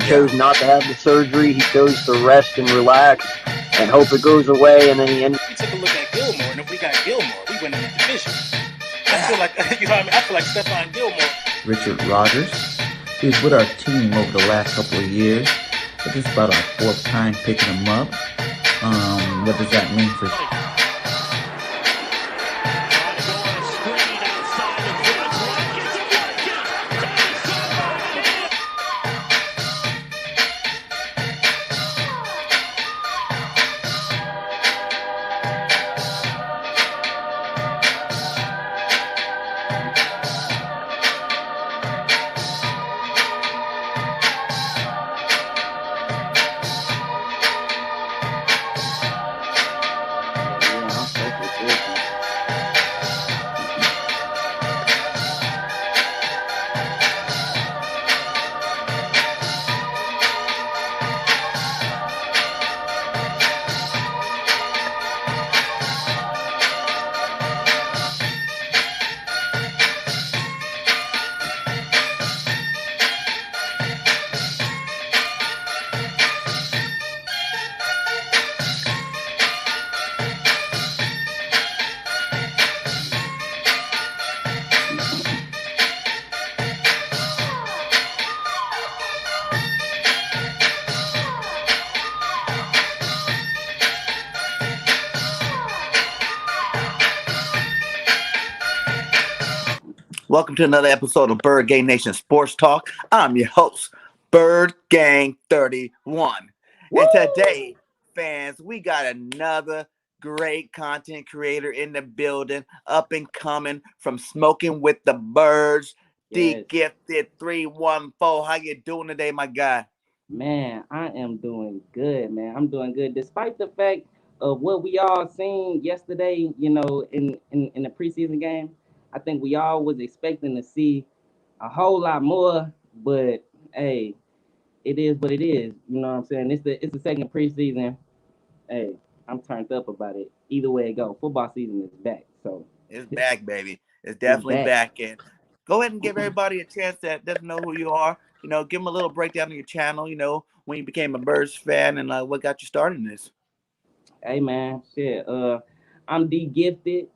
chose not to have the surgery. He chose to rest and relax and hope it goes away. And then he ended. We took a look at Gilmore, and if we got Gilmore, we win in the division. I feel like you know what I mean. I feel like Stephon Gilmore. Richard Rodgers. He's with our team over the last couple of years. This is about our fourth time picking him up. What does that mean for? Welcome to another episode of Bird Gang Nation Sports Talk. I'm your host, Bird Gang 31. Woo! And today, fans, we got another great content creator in the building, up and coming from Smoking with the Birds, yes. The Gifted 314. How you doing today, my guy? Man, I am doing good, man. I'm doing good, despite the fact of what we all seen yesterday, you know, in the preseason game. I think we all was expecting to see a whole lot more, but hey, it is what it is. You know what I'm saying? It's the second preseason. Hey, I'm turned up about it. Either way it go, football season is back. So it's back, baby. It's definitely back. And go ahead and give everybody a chance that doesn't know who you are. You know, give them a little breakdown of your channel. You know, when you became a Birds fan and what got you started in this. Hey man, shit. I'm the Gifted.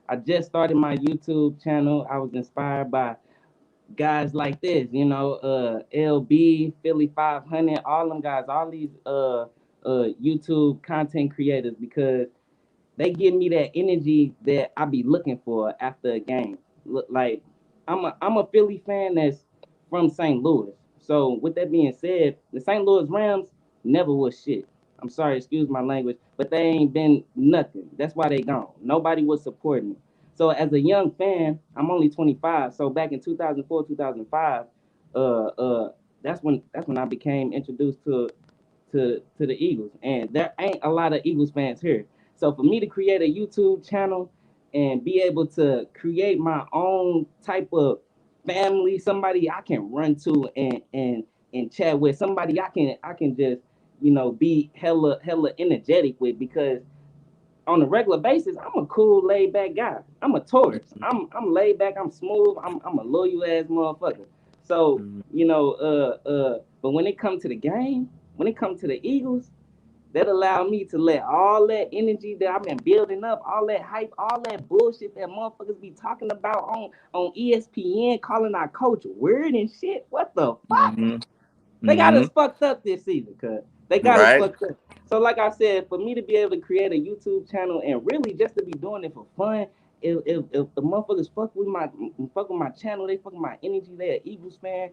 I just started my YouTube channel. I was inspired by guys like this, you know, LB, Philly 500, all them guys, all these YouTube content creators, because they give me that energy that I be looking for after a game. Like I'm a Philly fan that's from St. Louis. So with that being said, the St. Louis Rams never was shit. I'm sorry, excuse my language, but they ain't been nothing. That's why they gone. Nobody was supporting them. So as a young fan, I'm only 25. So back in 2004, 2005, that's when I became introduced to the Eagles. And there ain't a lot of Eagles fans here. So for me to create a YouTube channel and be able to create my own type of family, somebody I can run to and chat with, somebody I can just, you know, be hella energetic with, because on a regular basis, I'm a cool, laid back guy. I'm a tourist. I'm laid back. I'm smooth. I'm a loyal ass motherfucker. So you know, but when it comes to the game, when it comes to the Eagles, that allowed me to let all that energy that I've been building up, all that hype, all that bullshit that motherfuckers be talking about on ESPN, calling our coach weird and shit. What the fuck? They got us fucked up this season, cuz. They got us fucked up. So like I said, for me to be able to create a YouTube channel and really just to be doing it for fun, if the motherfuckers fuck with my channel, they fuck with my energy, they an Eagles fan,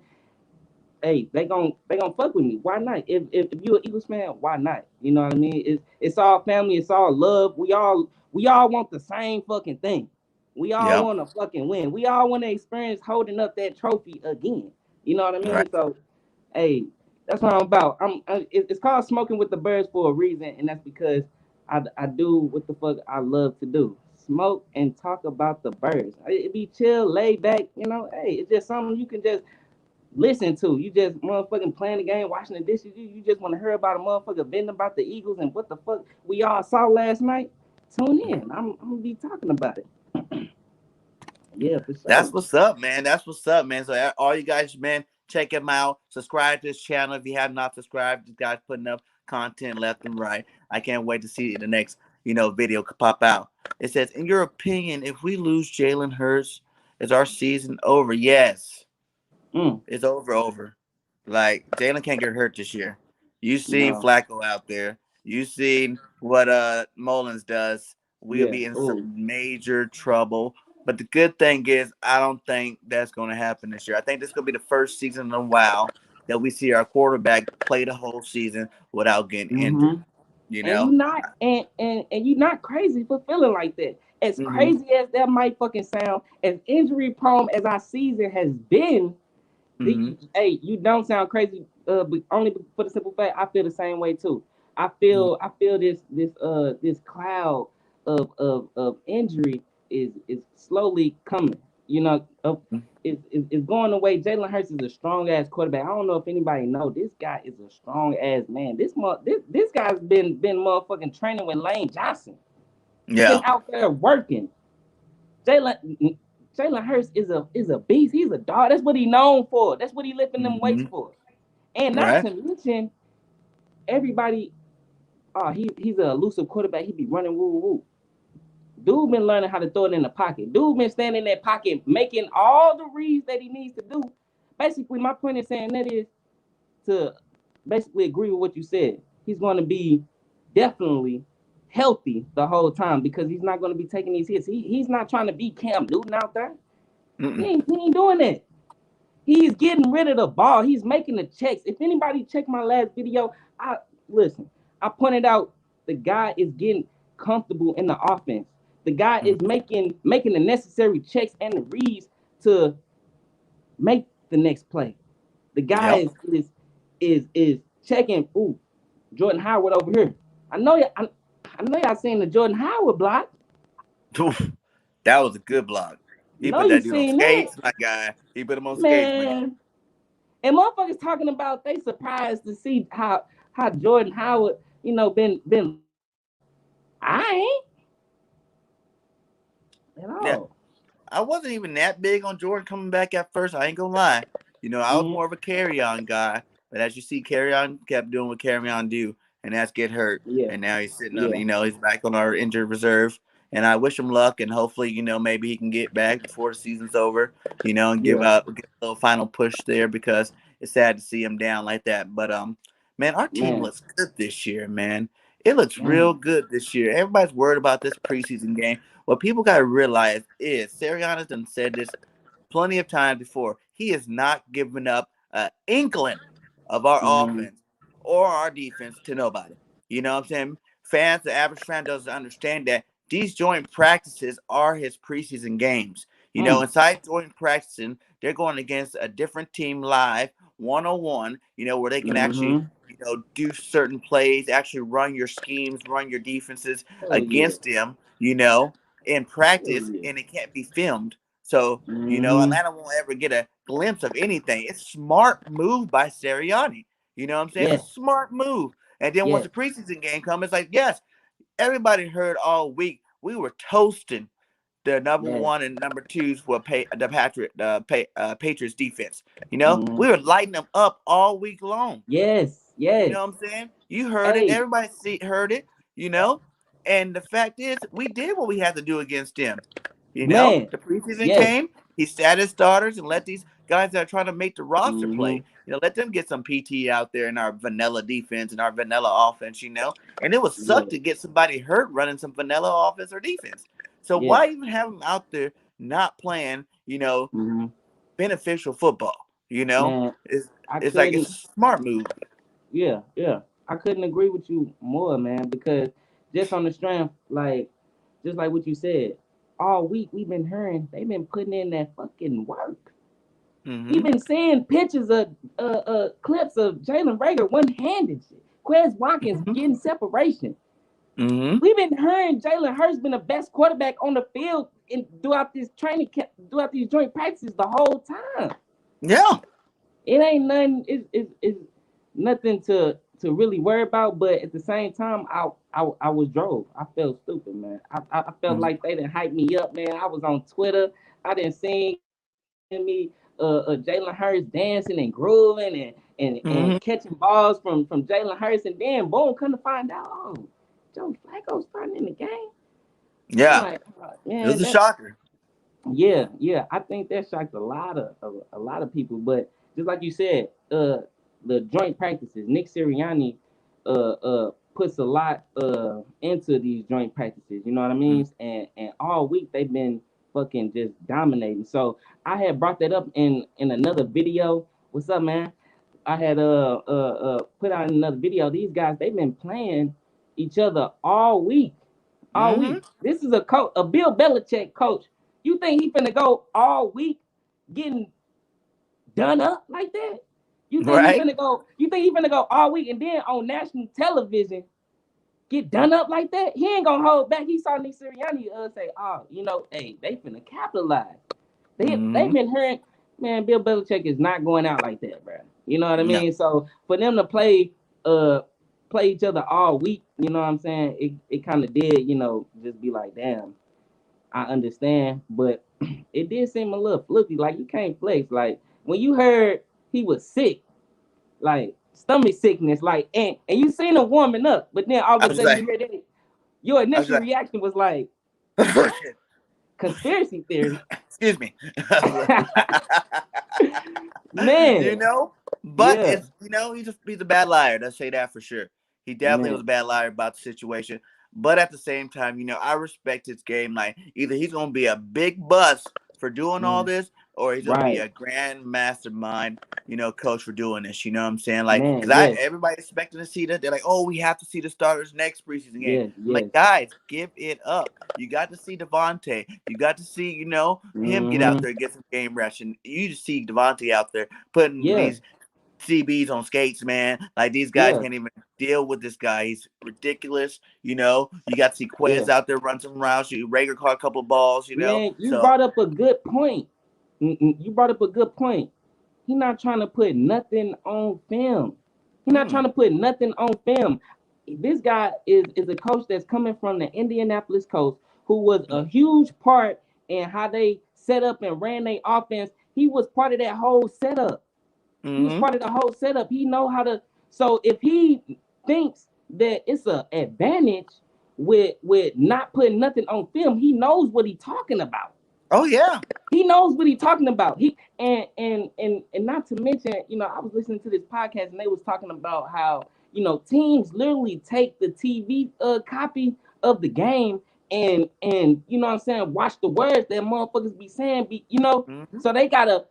hey, they gon' fuck with me. Why not? If you're an Eagles fan, why not? You know what I mean? It's all family, it's all love. We all want the same fucking thing. We all want to fucking win. We all want to experience holding up that trophy again. You know what I mean? Right. So, hey, that's what I'm about. It's called Smoking with the Birds for a reason, and that's because I do what the fuck I love to do. Smoke and talk about the birds. It be chill, laid back, you know. Hey, it's just something you can just listen to. You just motherfucking playing the game, washing the dishes. You just want to hear about a motherfucker venting about the Eagles and what the fuck we all saw last night. Tune in. I'm gonna be talking about it. Yeah, for sure. That's what's up, man. That's what's up, man. So all you guys, man, Check him out. Subscribe to his channel if you have not subscribed. This guy's putting up content left and right. I can't wait to see the next, video pop out. It says, in your opinion, if we lose Jalen Hurts, is our season over? Yes. It's over. Like, Jalen can't get hurt this year. You seen No. Flacco out there. You seen what Mullins does. We'll Yeah. be in Ooh. some major trouble. But the good thing is, I don't think that's going to happen this year. I think this is going to be the first season in a while that we see our quarterback play the whole season without getting injured. Mm-hmm. You And know? you not and you not crazy for feeling like that. As Mm-hmm. crazy as that might fucking sound, as injury prone as our season has been, Mm-hmm. hey, you don't sound crazy. But only for the simple fact, I feel the same way too. I feel this cloud of injury is slowly coming. You know, is going away. Jalen Hurts is a strong ass quarterback. I don't know if anybody know this guy is a strong ass man. This guy's been motherfucking training with Lane Johnson. He's been Yeah. out there working. Jalen Jalen Hurts is a beast. He's a dog. That's what he known for. That's what he lifting them weights Mm-hmm. for. And not Right? to mention everybody. Oh, he's a elusive quarterback. He be running woo woo. Dude been learning how to throw it in the pocket. Dude been standing in that pocket, making all the reads that he needs to do. Basically, my point in saying that is to basically agree with what you said. He's going to be definitely healthy the whole time because he's not going to be taking these hits. He's not trying to be Cam Newton out there. Mm-mm. He ain't doing that. He's getting rid of the ball. He's making the checks. If anybody checked my last video, I listen. I pointed out the guy is getting comfortable in the offense. The guy is making the necessary checks and the reads to make the next play. The guy Yep. is checking. Ooh, Jordan Howard over here. I know y'all seen the Jordan Howard block. That was a good block. He Know put you that dude on seen that, skates, my guy. He put him on skates, man. man. And motherfuckers talking about they surprised to see how Jordan Howard, been. I ain't at Yeah. all. I wasn't even that big on Jordan coming back at first. I ain't gonna lie. I was Mm-hmm. more of a carry on guy. But as you see, carry on kept doing what carry on do, and that's get hurt. Yeah, And now he's sitting on, yeah, he's back on our injured reserve. And I wish him luck, and hopefully, maybe he can get back before the season's over, and yeah, give a little final push there because it's sad to see him down like that. But man, our team man, looks good this year, man. It looks real man. good this year. Everybody's worried about this preseason game. What people got to realize is Sirianni's done said this plenty of times before. He is not giving up an inkling of our Mm-hmm. offense or our defense to nobody. You know what I'm saying? Fans, the average fan doesn't understand that these joint practices are his preseason games. Mm. Inside joint practicing, they're going against a different team live, 101, where they can actually, Mm-hmm. do certain plays, actually run your schemes, run your defenses Hell yeah, against them, in hell practice, yeah. and it can't be filmed. So, Mm-hmm. Atlanta won't ever get a glimpse of anything. It's a smart move by Sirianni. You know what I'm saying? It's Yeah, a smart move. And then once yeah, the preseason game comes, it's like, yes, everybody heard all week we were toasting the number yeah. one and number twos for Patriots defense. Mm-hmm. We were lighting them up all week long. Yes, You yes. know what I'm saying? You heard it. Hey, Everybody heard it. You know, and the fact is, we did what we had to do against them. man. The preseason Yes. came. He sat his starters and let these guys that are trying to make the roster Mm-hmm. play. Let them get some PT out there in our vanilla defense and our vanilla offense. And it would Yeah, suck to get somebody hurt running some vanilla offense or defense. So yeah. why even have them out there not playing? Mm-hmm. Beneficial football. Man, It's I it's like couldn't. it's a smart move. Yeah, yeah. I couldn't agree with you more, man, because just on the strength, just like what you said, all week we've been hearing they've been putting in that fucking work. We've Mm-hmm. been seeing pictures of clips of Jalen Rager one-handed shit. Quez Watkins Mm-hmm. getting separation. Mm-hmm. We've been hearing Jalen Hurts been the best quarterback on the field throughout this training camp, throughout these joint practices the whole time. Yeah. It ain't nothing. It's nothing to really worry about. But at the same time, I was drove. I felt stupid, man. I felt Mm-hmm. like they didn't hype me up, man. I was on Twitter. I didn't see me Jalen Hurts dancing and grooving and catching balls from Jalen Hurts, and then boom, come to find out, oh, Joe Flacco's starting in the game. I'm Yeah, like, oh, it man, was a shocker. yeah. I think that shocked a lot of people. But just like you said, the joint practices, Nick Sirianni, puts a lot into these joint practices. You know what I mean? And all week they've been fucking just dominating. So I had brought that up in another video. What's up, man? I had put out another video. These guys, they've been playing each other all week. All week. This is a coach, a Bill Belichick coach. You think he finna go all week getting done up like that? You think he Right? finna go? You think he finna go all week and then on national television get done up like that? He ain't gonna hold back. He saw Nick Sirianni say, "Oh, you know, hey, they finna capitalize." They've been hearing, man, Bill Belichick is not going out like that, bro. You know what I mean? No. So for them to play each other all week, you know what I'm saying? It kind of did, you know, just be like, damn, I understand, but it did seem a little fluky. Like you can't flex. Like when you heard he was sick, like stomach sickness, like and you seen him warming up, but then all I of a was sudden like, you heard that, your initial reaction was like conspiracy theory. excuse me. Man, You know, but yeah, it's he's a bad liar. Let's say that for sure. He definitely was man, a bad liar about the situation. But at the same time, I respect his game. Like either he's gonna be a big bust for doing all this, or he's gonna be right, a grand mastermind, coach for doing this. You know what I'm saying? Like, man, because yes, everybody expecting to see that. They're like, oh, we have to see the starters next preseason game. yes, I'm like, yes, guys, give it up. You got to see Davonte. You got to see, him get out mm-hmm. there and get some game reps. And you just see Davonte out there putting Yeah, these CBs on skates, man. Like these guys yeah, can't even deal with this guy. He's ridiculous. You got to see yeah. Quez out there run some routes. Rager caught a couple of balls. Man, you So brought up a good point. You brought up a good point. He not trying to put nothing on film. He not trying to put nothing on film. This guy is a coach that's coming from the Indianapolis Colts, who was a huge part in how they set up and ran their offense. He was part of that whole setup. He was part of the whole setup. He know how to. So if he thinks that it's an advantage with not putting nothing on film, he knows what he's talking about. Oh yeah. He knows what he's talking about. He and not to mention, I was listening to this podcast and they was talking about how teams literally take the TV copy of the game and you know what I'm saying, watch the words that motherfuckers be saying. So they gotta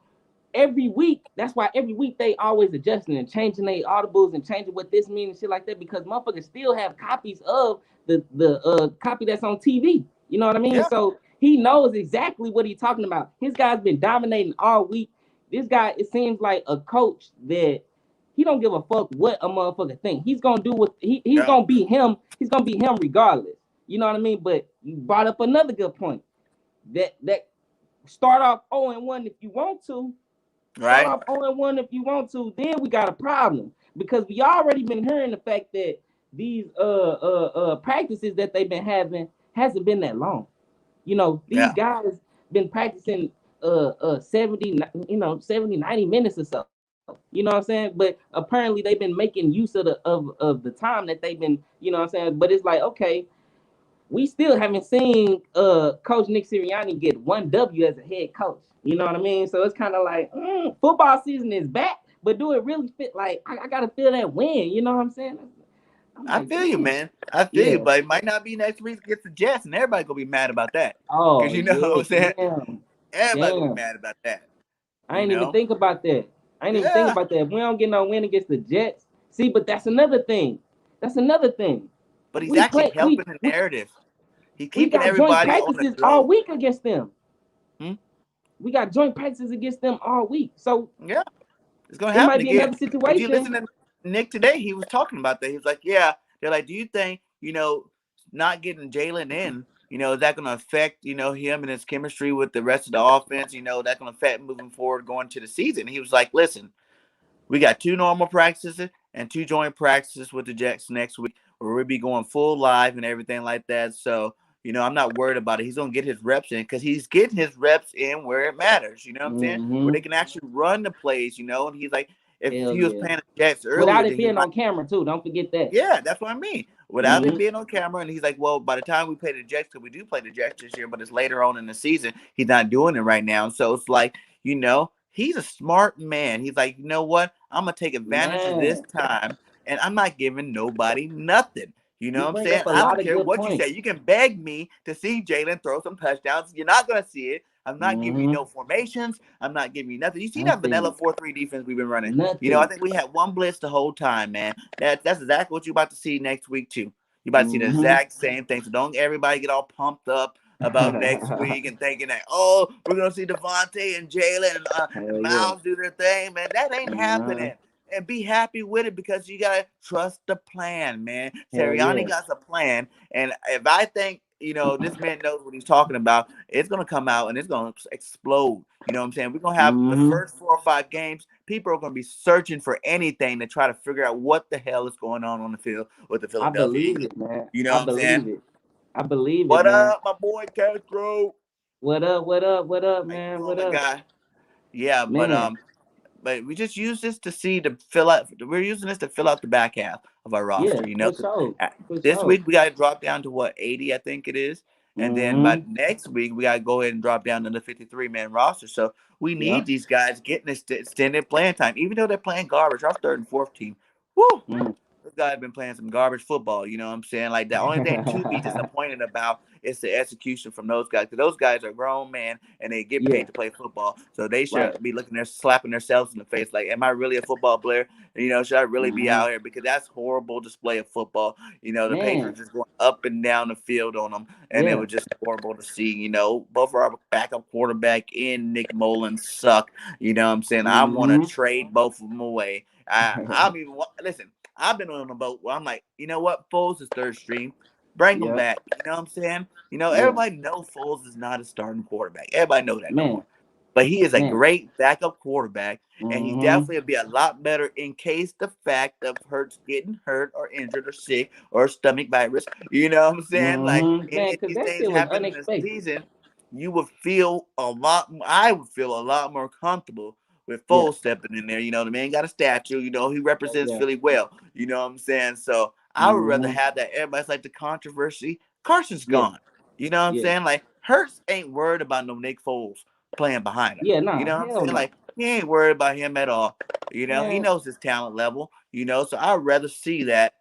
every week. That's why every week they always adjusting and changing their audibles and changing what this means and shit like that, because motherfuckers still have copies of the copy that's on TV. You know what I mean? Yeah. So he knows exactly what he's talking about. His guy's been dominating all week. This guy, it seems like a coach that he don't give a fuck what a motherfucker think. He's gonna do what he's gonna be him. He's gonna be him regardless. You know what I mean? But you brought up another good point. That start off 0-1 if you want to. Right. Start off 0-1 if you want to. Then we got a problem because we already been hearing the fact that these practices that they've been having hasn't been that long. These guys been practicing 70, 90 minutes or so. You know what I'm saying? But apparently they've been making use of the time that they've been, you know what I'm saying? But it's like, okay, we still haven't seen Coach Nick Sirianni get one W as a head coach. You know what I mean? So it's kind of like football season is back, but do it really fit? Like I gotta feel that win. You know what I'm saying? I feel you, man. I feel you, but it might not be next week against the Jets, and everybody gonna be mad about that. Oh, because you know what I'm saying. Damn. Everybody gonna be mad about that. I ain't even think about that. If we don't get no win against the Jets, see, but that's another thing. But he's actually helping the narrative. He's keeping everybody on the go. All week against them. We got joint practices against them all week. So yeah, it's gonna happen might be again. Another situation. If you listen to Nick today, he was talking about that. He was like, "Yeah, they're like, do you think not getting Jalen in, is that gonna affect him and his chemistry with the rest of the offense? That's gonna affect moving forward going to the season?" He was like, "Listen, we got 2 normal practices and 2 joint practices with the Jets next week, where we'll be going full live and everything like that. So, I'm not worried about it. He's gonna get his reps in because he's getting his reps in where it matters. You know what I'm saying? Where Mm-hmm. they can actually run the plays. And he's like, if Hell he was yeah. playing the Jets earlier, Without it then he being might. on camera too. Don't forget that. Yeah, that's what I mean. Without it Mm-hmm. being on camera, and he's like, well, by the time we play the Jets, because we do play the Jets this year, but it's later on in the season, he's not doing it right now. So it's like, he's a smart man. He's like, you know what? I'm gonna take advantage of this Man, time, and I'm not giving nobody nothing. You know you what I'm bring saying? up a I lot don't of care good what you say. points. You can beg me to see Jalen throw some touchdowns. You're not gonna see it. I'm not giving you Mm-hmm. no formations. I'm not giving you nothing. You see that vanilla Nothing. 4-3 defense we've been running. I Nothing. think we had one blitz the whole time, man. That's exactly what you're about to see next week too. You're about to see the Mm-hmm. exact same thing. So don't everybody get all pumped up about next week and thinking that, oh, we're gonna see Davonte and Jalen and Hell yeah. Miles do their thing, man. That ain't Uh-huh. happening. And be happy with it because you gotta trust the plan, man. Hell Sirianni yeah. got a plan, and if I think this man knows what he's talking about, it's gonna come out and it's gonna explode. You know what I'm saying? We're gonna have the Mm-hmm. first 4 or 5 games. People are gonna be searching for anything to try to figure out what the hell is going on the field with the I Philadelphia believe Eagles. it, man. You know I what I'm saying? believe it. I believe it, What man. up, my boy Castro? What up? What up? What up, How you man? doing, What my up, guy? Yeah, man? but we just use this to see to fill out. We're using this to fill out the back half of our Yeah, roster. for 'Cause sure, for this sure. week we got to drop down to what 80, I think it is, and then by Mm-hmm. next week we got to go ahead and drop down to the 53-man roster. So we need Yep. these guys getting this extended playing time, even though they're playing garbage. Our third and fourth team, woo. Mm. Those guys have been playing some garbage football. You know what I'm saying? Like the only thing to be disappointed about is the execution from those guys. Because those guys are grown men and they get Yeah. paid to play football, so they Right. should be looking there, slapping themselves in the face. Like, am I really a football player? Should I really be Mm-hmm. out here? Because that's horrible display of football. The Man. Patriots just going up and down the field on them, and it Yeah. was just horrible to see. Both of our backup quarterback and Nick Mullins suck. You know what I'm saying? I want to Mm-hmm. trade both of them away. I mean, listen. I've been on a boat where I'm like, you know what? Foles is third string. Bring him Yep. back. You know what I'm saying? Yeah. Everybody knows Foles is not a starting quarterback. Everybody knows that no more. Man. But he is a Man. great backup quarterback, and he Mm-hmm. definitely will be a lot better in case the fact of Hurts getting hurt or injured or sick or stomach virus. You know what I'm saying? Like Mm-hmm. Man, any of because these that things shit was happen in the unexpected. season, you would feel a lot. I would feel a lot more comfortable with Yeah. Foles stepping in there. The man got a statue. He Yeah. represents Yeah. Philly well. You know what I'm saying? So I would rather Mm-hmm. have that. Everybody's like the controversy. Carson's Yeah. gone. You know what I'm Yeah. saying? Like Hurts ain't worried about no Nick Foles playing behind him. Yeah. You Nah. know what I'm Hell saying? no. Like he ain't worried about him at all. He Man. knows his talent level. So I'd rather see that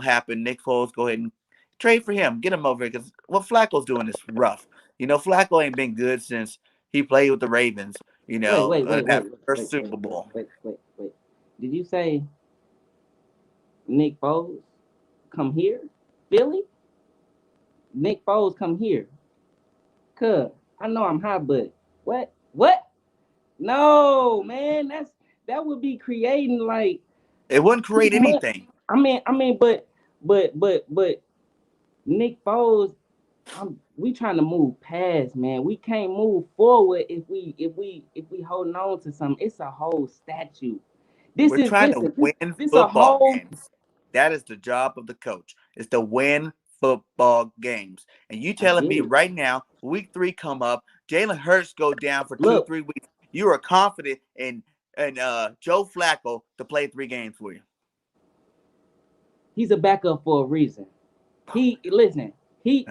happen. Nick Foles go ahead and trade for him, get him over here because what Flacco's doing is rough. Flacco ain't been good since he played with the Ravens. Wait. Wait. Wait. That Wait. first Wait. Super Wait. Wait. Bowl. Wait. Wait. Wait. Did you say Nick Foles come here? Philly? Nick Foles come here? Cuz I know I'm hot, but what? What? No, man. That would be creating like It wouldn't too create much. anything. I mean, but Nick Foles, we trying to move past, man. We can't move forward if we holding on to something. It's a whole statue. This We're is trying to listen. This win this a football whole games. That is the job of the coach. Is to win football games. And you I telling get me it. right now, week 3 come up, Jalen Hurts go down for two, Look, 3 weeks. You are confident in Joe Flacco to play 3 games for you. he's a backup for a reason. He listen. He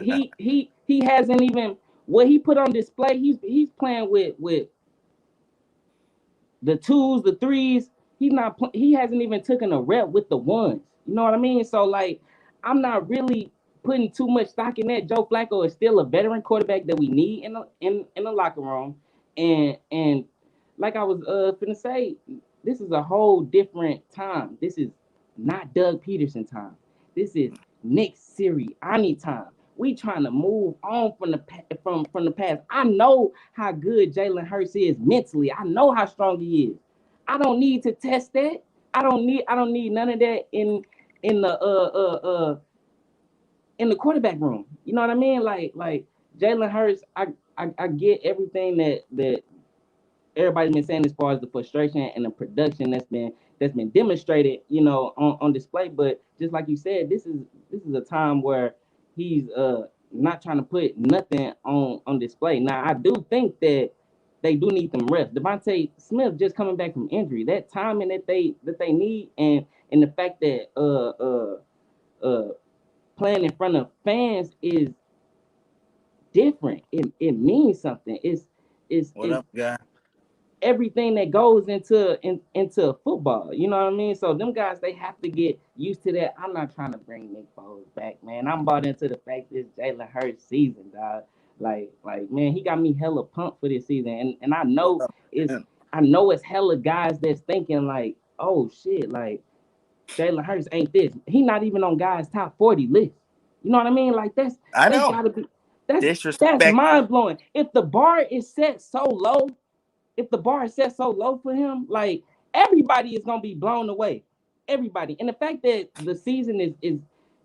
hasn't even what he put on display. He's playing with the twos, the threes. He hasn't even taken a rep with the ones. You know what I mean? So like, I'm not really putting too much stock in that. Joe Flacco is still a veteran quarterback that we need in the locker room, and like I was finna say, this is a whole different time. This is not Doug Peterson time. This is Nick Sirianni time. We trying to move on from the past. I know how good Jalen Hurts is mentally. I know how strong he is. I don't need to test that. I don't need none of that in the in the quarterback room. You know what I mean? Like Jalen Hurts, I get everything that everybody's been saying as far as the frustration and the production that's been demonstrated, on display. But just like you said, this is a time where he's not trying to put nothing on display. Now I do think that they do need them reps. Devonta Smith just coming back from injury. That timing that they need, and the fact that playing in front of fans is different. It means something. What up, guy? Everything that goes into football. You know what I mean? So them guys, they have to get used to that. I'm not trying to bring Nick Foles back, man. I'm bought into the fact this Jalen Hurts season, dog. Like man, he got me hella pumped for this season, and I What know up, it's man? hella guys that's thinking like, oh shit, like Jalen Hurts ain't this. He not even on guys top 40 list. You know what I mean? Like that's I that's know. gotta be that's Disrespectful. mind blowing. If the bar is set so low, for him, like everybody is gonna be blown away. Everybody. And the fact that the season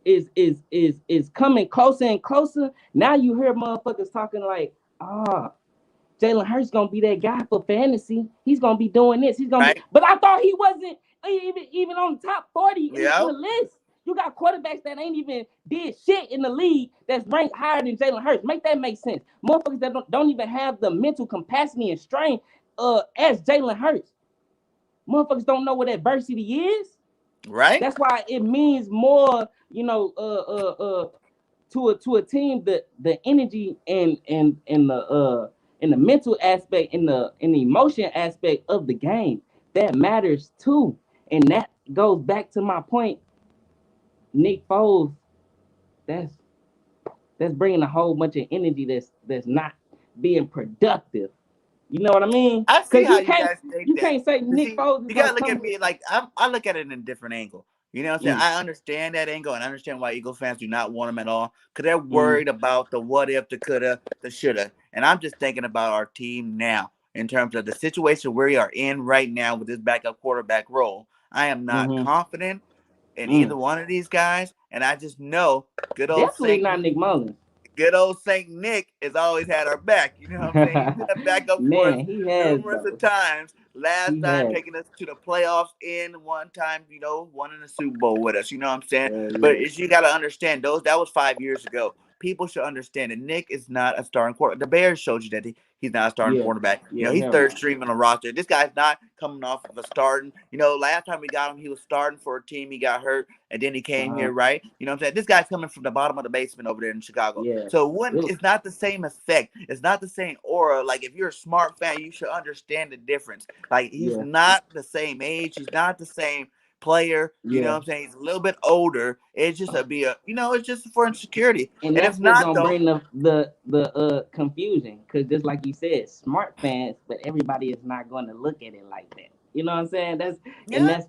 is coming closer and closer. Now you hear motherfuckers talking like, Jalen Hurts gonna be that guy for fantasy. He's gonna be doing this. He's gonna be, Right? but I thought he wasn't even on the top 40 in Yeah. the list. You got quarterbacks that ain't even did shit in the league that's ranked higher than Jalen Hurts. Make that make sense. Motherfuckers that don't even have the mental capacity and strength as Jalen Hurts. Motherfuckers don't know what adversity is. Right? That's why it means more, to a team, the energy and the mental aspect and the emotion aspect of the game that matters too. And that goes back to my point. Nick Foles, that's bringing a whole bunch of energy that's not being productive. You know what I mean? I see Because how you guys think you that. can't say You Nick see, Foles is you gonna gotta look come at with. me like I look at it in a different angle. You know what I'm saying? Mm, I understand that angle and I understand why Eagles fans do not want him at all because they're mm, worried about the what if, the coulda, the shoulda. And I'm just thinking about our team now in terms of the situation we are in right now with this backup quarterback role. I am not mm-hmm, confident in mm. either one of these guys, and I just know good old Definitely Saint not Nick Mullins. good old Saint Nick has always had our back. You know what I'm saying? He's been a backup for us Man, he has numerous of though. times. Last He time has. taking us to the playoffs in one time, one in the Super Bowl with us. You know what I'm saying? But Yeah. you got to understand that was 5 years ago. People should understand that Nick is not a starting quarterback. The Bears showed you that he's not a starting Yeah. quarterback. Yeah. He's Hell third no. string on the roster. This guy's not coming off of a starting. Last time we got him, he was starting for a team. He got hurt, and then he came Uh-huh. here, right? You know what I'm saying? This guy's coming from the bottom of the basement over there in Chicago. Yeah. So when It, it's not the same effect, it's not the same aura. Like if you're a smart fan, you should understand the difference. Like he's yeah. not the same age, he's not the same player. You know Yeah. what I'm saying? He's a little bit older. It's just it's just for insecurity. And And if that's what's not gonna though, bring the confusion. Cause just like you said, smart fans, but everybody is not gonna look at it like that. You know what I'm saying? yeah,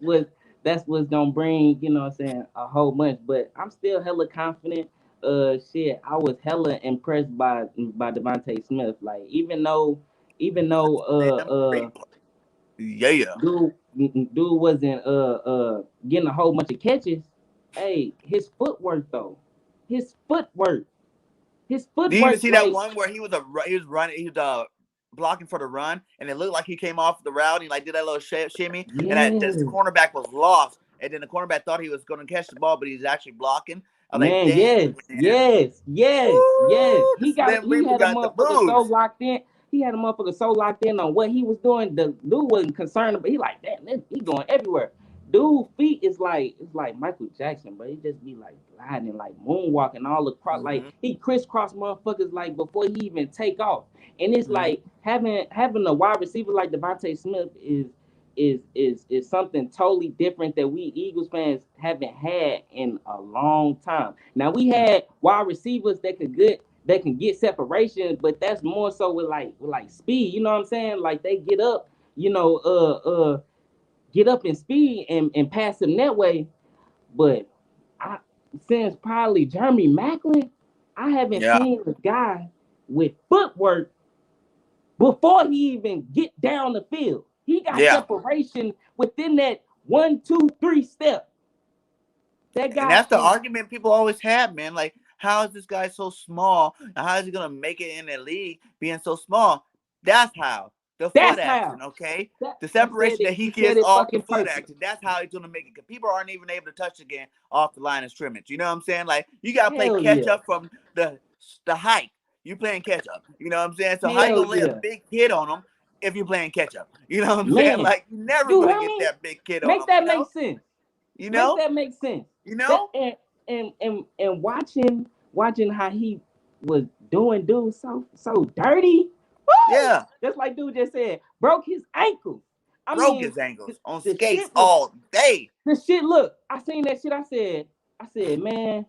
That's what's gonna bring, you know what I'm saying, a whole bunch. But I'm still hella confident. Shit, I was hella impressed by Devonta Smith. Like even though damn great play. Yeah. dude wasn't getting a whole bunch of catches. Hey, his footwork though, his footwork, his Do you even footwork, see that like one where he was running, he was blocking for the run, and it looked like he came off the route. And he like did that little shimmy, and this yes, cornerback was lost, and then the cornerback thought he was going to catch the ball, but he's actually blocking. I was like, man, damn, yes, man, yes, yes, yes. woo, the Slim He Reaper had a got the motherfucker so moves. locked in. He had a motherfucker so locked in on what he was doing. The dude wasn't concerned, but he like, damn, he going everywhere. Dude, feet is like it's like Michael Jackson, but he just be like gliding, like moonwalking all across, like Mm-hmm, he crisscross motherfuckers like before he even take off. And it's mm-hmm. like having a wide receiver like Devonta Smith is something totally different that we Eagles fans haven't had in a long time. Now we had wide receivers that can get separation, but that's more so with speed. You know what I'm saying? Like they get up, get up in speed and pass him that way. But I since probably Jeremy Macklin, I haven't Yeah, seen a guy with footwork before he even get down the field. He got yeah. separation within that 1, 2, 3 step. That And guy that's the is argument people always have, man. Like, how is this guy so small? And how is he gonna make it in the league being so small? That's how. The foot that's how. action, okay? That The separation that he you said gets it off the fucking foot perfect. action. That's how he's gonna make it. Cause people aren't even able to touch again off the line of scrimmage. You know what I'm saying? Like, you gotta play Hell catch yeah. up from the the hike. You playing catch up. You know what I'm saying? So how you Hell gonna lay a yeah. big hit on them if you're playing catch up? You know what I'm saying? Man, Like you're never you gonna hear get me? that big hit on Make them. that make sense. You Make know? that make sense. You That know? and watching how he was doing dude so dirty. Woo! Yeah. Just like dude just said, broke his ankle. I Broke mean, his ankles on the skates shit was all day. the shit. Look, I seen that shit. I said, man,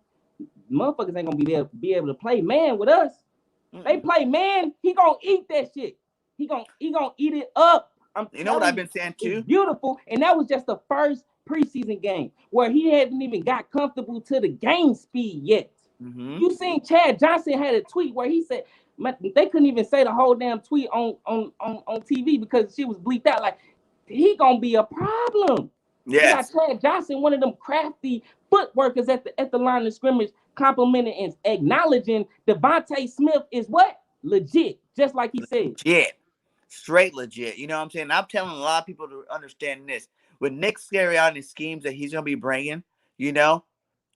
motherfuckers ain't gonna be able to play man with us. They play man, he gonna eat that shit. He gonna eat it up. I'm You know what telling I've you, been saying it's too? beautiful. And that was just the first preseason game where he hadn't even got comfortable to the game speed yet. Mm-hmm. You seen Chad Johnson had a tweet where he said they couldn't even say the whole damn tweet on TV because she was bleeped out. Like he gonna be a problem. You got Yes. Chad Johnson, one of them crafty footworkers at the line of scrimmage, complimenting and acknowledging Devonta Smith is what? Legit, just like he said. Legit. Straight legit. You know what I'm saying? I'm telling a lot of people to understand this. With Nick Sirianni's schemes that he's going to be bringing, you know,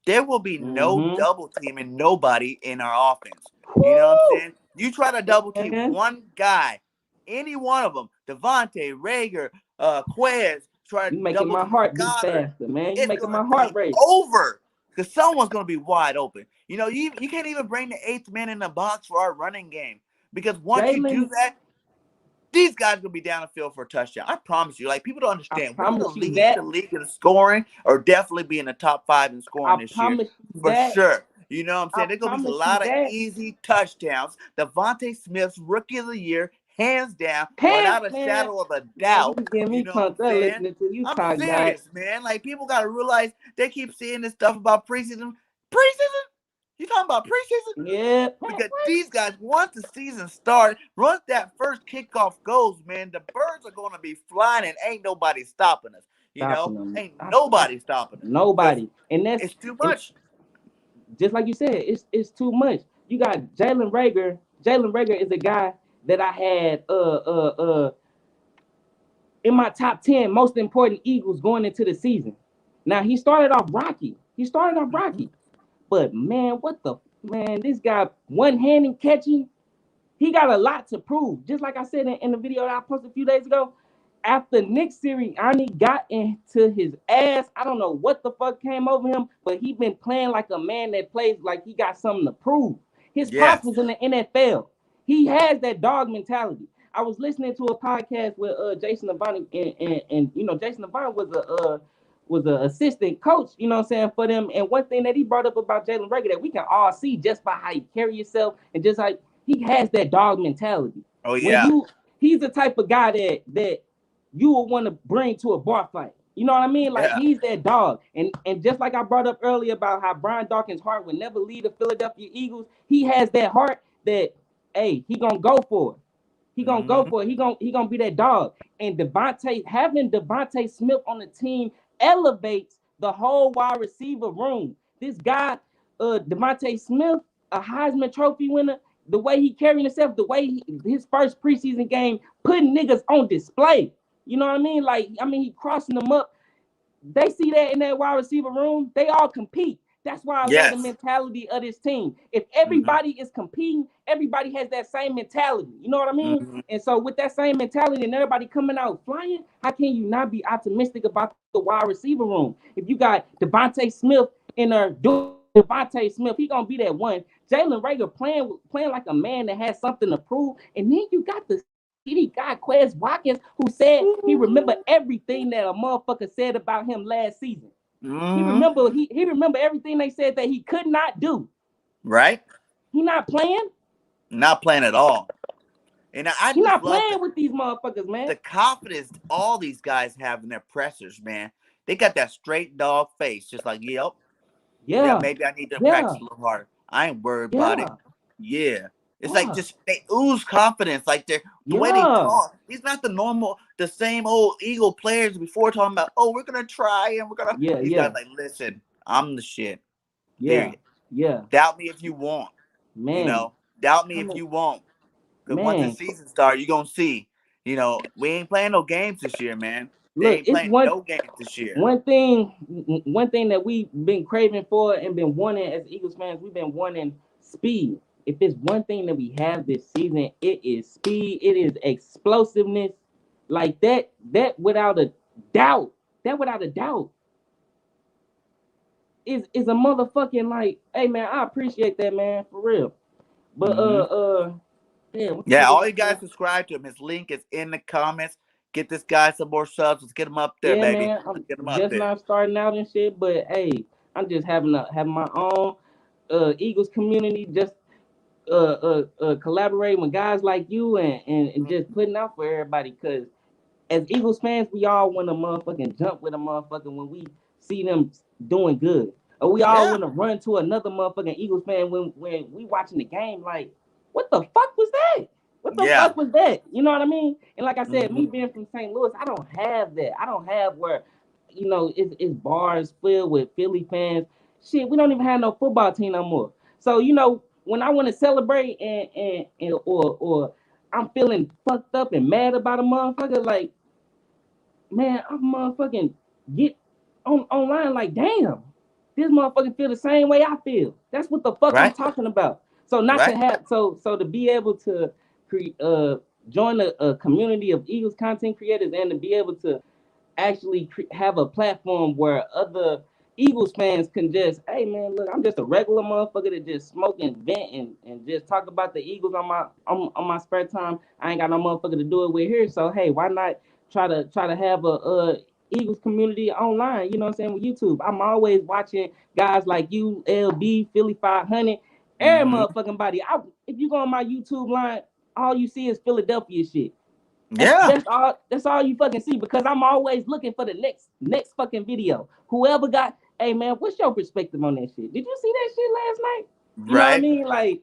there will be no Mm-hmm. double teaming nobody in our offense. You know what I'm saying? You try to double team Man, one guy, any one of them, Davonte, Rager, Quez, try to you making double my team heart beat Goddard. faster, man. You It's making going my to heart be race. over because someone's going to be wide open. You know, you can't even bring the eighth man in the box for our running game because once you do Jalen, that, these guys will be down the field for a touchdown. I promise you. Like, people don't I understand. We're going to promise you lead the that. league in scoring or definitely be in the top 5 in scoring I this year. promise you For that. sure. You know what I'm I saying? There's going to be a promise you lot of that. easy touchdowns. Devonta Smith's rookie of the year, hands down, Hands, without a man. shadow of a Man, you doubt. getting You me know what I'm pumped up saying? listening to you I'm talk, God. serious, man. Like, people got to realize they keep seeing this stuff about preseason. Preseason? You talking about preseason? Yeah, man. Because these guys, once the season starts, once that first kickoff goes, man, the birds are going to be flying and ain't nobody stopping us. You Stopping know, them. ain't nobody stopping us because Nobody. And that's it's too and much. just like you said, it's too much. You got Jalen Rager. Jalen Rager is a guy that I had in my top 10 most important Eagles going into the season. Now he started off rocky. But man, this guy one-handed catching, he got a lot to prove. Just like I said in the video that I posted a few days ago, after Nick Sirianni got into his ass, I don't know what the fuck came over him, but he been playing like a man that plays like he got something to prove. His pops Yes. was in the NFL. He has that dog mentality. I was listening to a podcast with Jason Davonte, and you know Jason Davonte was a assistant coach, you know what I'm saying, for them. And one thing that he brought up about Jalen Rager that we can all see just by how he carry himself and just like he has that dog mentality. Oh, When yeah. he's the type of guy that you will want to bring to a bar fight. You know what I mean? Like Yeah. he's that dog. And just like I brought up earlier about how Brian Dawkins' heart would never leave the Philadelphia Eagles, he has that heart that, hey, he gonna go for it. He gonna go for it. He gonna be that dog. And having Devonta Smith on the team elevates the whole wide receiver room. This guy, Devonta Smith, a Heisman Trophy winner, the way he carrying himself, the way his first preseason game, putting niggas on display. You know what I mean? Like, I mean, he crossing them up. They see that in that wide receiver room. They all compete. That's why I love the Yes. mentality of this team. If Mm-hmm. everybody is competing, everybody has that same mentality. You know what I mean? Mm-hmm. And so with that same mentality and everybody coming out flying, how can you not be optimistic about the wide receiver room? If you got Devonta Smith in there doing Devonta Smith, he gonna be that one. Jalen Rager playing like a man that has something to prove, and then you got the he got Quez Watkins, who said he remember everything that a motherfucker said about him last season. Mm-hmm. He remember everything they said that he could not do. Right? He not playing. Not playing at all. And I He just not love playing with these motherfuckers, man. the confidence all these guys have in their pressers, man. They got that straight dog face, just like, yeah, maybe I need to practice a little harder. I ain't worried about it. Yeah. It's like just they ooze confidence, like the way they talk. He's not the same old Eagle players before talking about, oh, we're gonna try and we're gonna. These guys like, listen, I'm the shit. Period. Doubt me if you want. Man. You know, doubt me if you want. Because once the season starts, you're gonna see. You know, we ain't playing no games this year, man. They ain't playing no games this year. One thing that we've been craving for and been wanting as Eagles fans, we've been wanting speed. if it's one thing that we have this season, it is speed, it is explosiveness. Like that without a doubt, is a motherfucking like, hey man, I appreciate that, man, for real. But yeah, Yeah, all you guys subscribe to him. His link is in the comments. Get this guy some more subs. Let's get him up there, yeah, baby. man, Let's I'm get him up just there. not starting out and shit, but hey, I'm just having my own Eagles community, just collaborating with guys like you and just putting out for everybody. Cause as Eagles fans, we all want to motherfucking jump with a motherfucker when we see them doing good. Or we all want to run to another motherfucking Eagles fan when we watching the game. Like, what the fuck was that? What the fuck was that? You know what I mean? And like I said, me being from St. Louis, I don't have that. I don't have where, it's bars filled with Philly fans. Shit, we don't even have no football team no more. So, when I want to celebrate and or I'm feeling fucked up and mad about a motherfucker, like, man, I'm motherfucking get online like, damn, this motherfucker feel the same way I feel. That's what the fuck I'm talking about. So not to have so to be able to join a community of Eagles content creators and to be able to actually have a platform where other Eagles fans can just, hey man, look, I'm just a regular motherfucker that just smoke and vent and just talk about the Eagles on my spare time. I ain't got no motherfucker to do it with here, so hey, why not try to have a Eagles community online? You know what I'm saying, with YouTube. I'm always watching guys like you, LB, Philly 500, every motherfucking body. If you go on my YouTube line, all you see is Philadelphia shit. That's all you fucking see, because I'm always looking for the next fucking video. Whoever got, hey man, what's your perspective on that shit? Did you see that shit last night? You know what I mean? Like,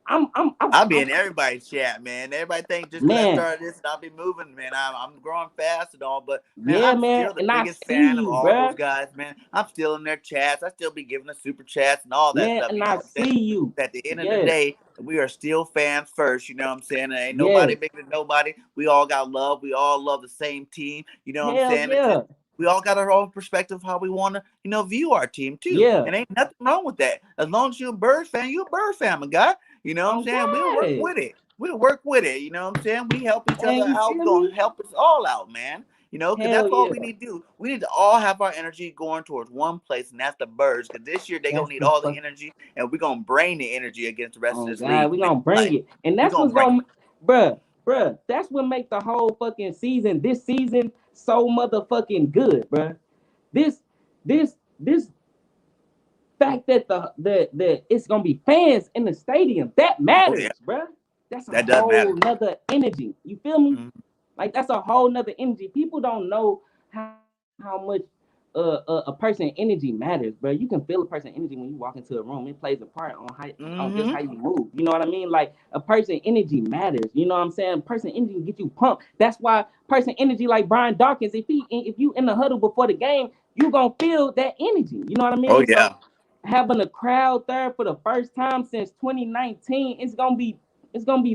I'll be in everybody's chat, man. Everybody think just because I started this and I'll be moving, man. I'm growing fast and all, but man, I'm still the biggest fan of all those guys, man. I'm still in their chats. I still be giving the super chats and all that stuff. And I see you. At the end of the day, we are still fans first. You know what I'm saying? There ain't nobody bigger than nobody. We all got love. We all love the same team. You know what I'm saying? Yeah. We all got our own perspective of how we want to, view our team too. Yeah. And ain't nothing wrong with that. As long as you're a Birds fan, you're a Bird fan, my guy. You know what I'm saying? We'll work with it. We'll work with it. You know what I'm saying? We help each other out. It's going to help us all out, man. Because that's all we need to do. We need to all have our energy going towards one place, and that's the Birds. Because this year they're going to need all the energy, and we're going to bring the energy against the rest of this league. We're going to bring it. And that's what's going to, bruh, that's what make the whole fucking this season so motherfucking good, bruh. This fact that it's gonna be fans in the stadium, that matters, bruh. That's a whole nother energy. You feel me? Like, that's a whole nother energy. People don't know how much a person's energy matters, bro. You can feel a person's energy when you walk into a room. It plays a part on on just how you move. You know what I mean? Like, a person's energy matters. You know what I'm saying? Person energy can get you pumped. That's why person energy, like Brian Dawkins, if you in the huddle before the game, you gonna feel that energy. You know what I mean? Oh yeah. So, having a crowd there for the first time since 2019, it's gonna be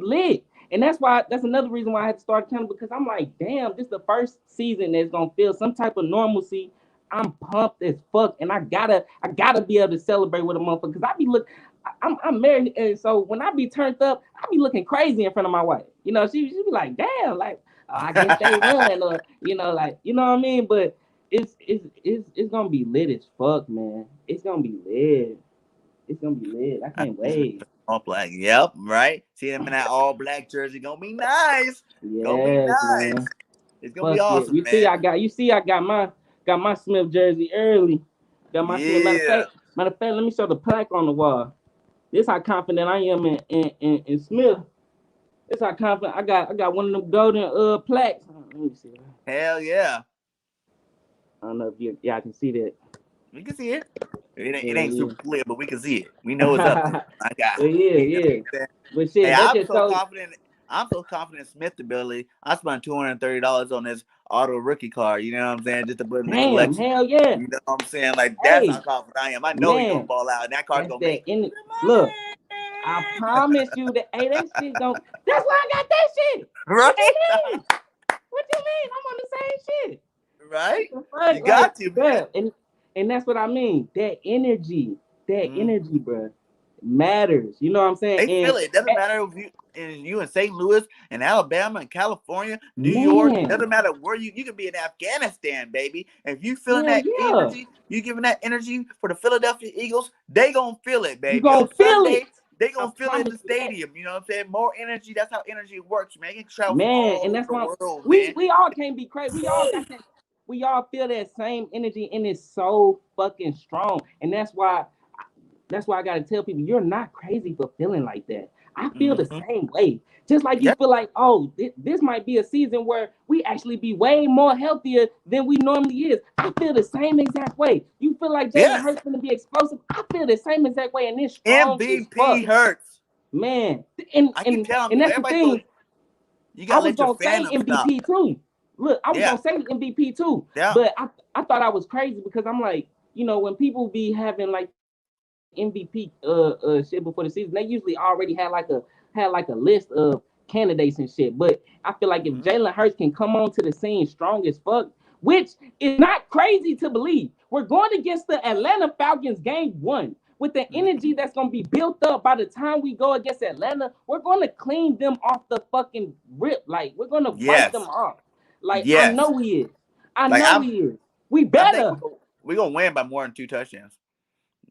lit. And that's another reason why I had to start a channel, because I'm like, damn, this is the first season that's gonna feel some type of normalcy. I'm pumped as fuck, and I gotta be able to celebrate with a motherfucker, because I'm married, and so when I be turned up, I be looking crazy in front of my wife. She be like, damn, like, I guess they won, or like, you know what I mean? But it's gonna be lit as fuck, man. It's gonna be lit. It's gonna be lit. I can't wait. All black. Yep, right. See him in that all black jersey. Gonna be nice. Gonna be nice. Man. It's gonna be awesome, man. You see, I got my Smith jersey early. Got my Smith. Matter of fact, let me show the plaque on the wall. This how confident I am in Smith. This how confident I got one of them golden plaques. Let me see. Hell yeah. I don't know if y'all can see that. We can see it. It ain't super clear, but we can see it. We know it's up there. I got it. Yeah. But shit, I'm so confident in Smith's ability. I spent $230 on this auto rookie card. You know what I'm saying? Just to put in the collection. Hell yeah. You know what I'm saying? Like, that's how confident I am. I know he's gonna ball out, and that card's gonna make it. Look, I promise you that. Hey, that shit don't. That's why I got that shit. Right? What you mean? I'm on the same shit. Right? You got to, man. And that's what I mean. That energy, bro. matters. You know what I'm saying? They feel it. It doesn't matter if you in St. Louis and Alabama and California, New York. It doesn't matter where you could be in Afghanistan, baby. If you feeling that energy, you giving that energy for the Philadelphia Eagles, they gonna feel it, baby. You gonna feel Sunday, it. they gonna feel it in the stadium. You know what I'm saying? More energy. That's how energy works, man. You can travel Man, all and over that's the why world, man. we all can't be crazy. We all got that. We all feel that same energy, and it's so fucking strong. And that's why I gotta tell people, you're not crazy for feeling like that. I feel the same way. Just like you feel like, oh, this might be a season where we actually be way more healthier than we normally is. I feel the same exact way. You feel like Jalen Hurts gonna be explosive. I feel the same exact way, and it's strong as fuck. MVP Hurts. Man, and that's the thing. You gotta let your gonna say MVP too. Look, I was gonna say MVP too, but I thought I was crazy because I'm like, when people be having like MVP shit before the season, they usually already had like a list of candidates and shit. But I feel like if Jalen Hurts can come onto the scene strong as fuck, which is not crazy to believe, we're going against the Atlanta Falcons game 1. With the energy that's going to be built up by the time we go against Atlanta, we're going to clean them off the fucking rip. Like, we're going to fight them off. Like, I know he is. I know he is. We better. We're going to win by more than 2 touchdowns.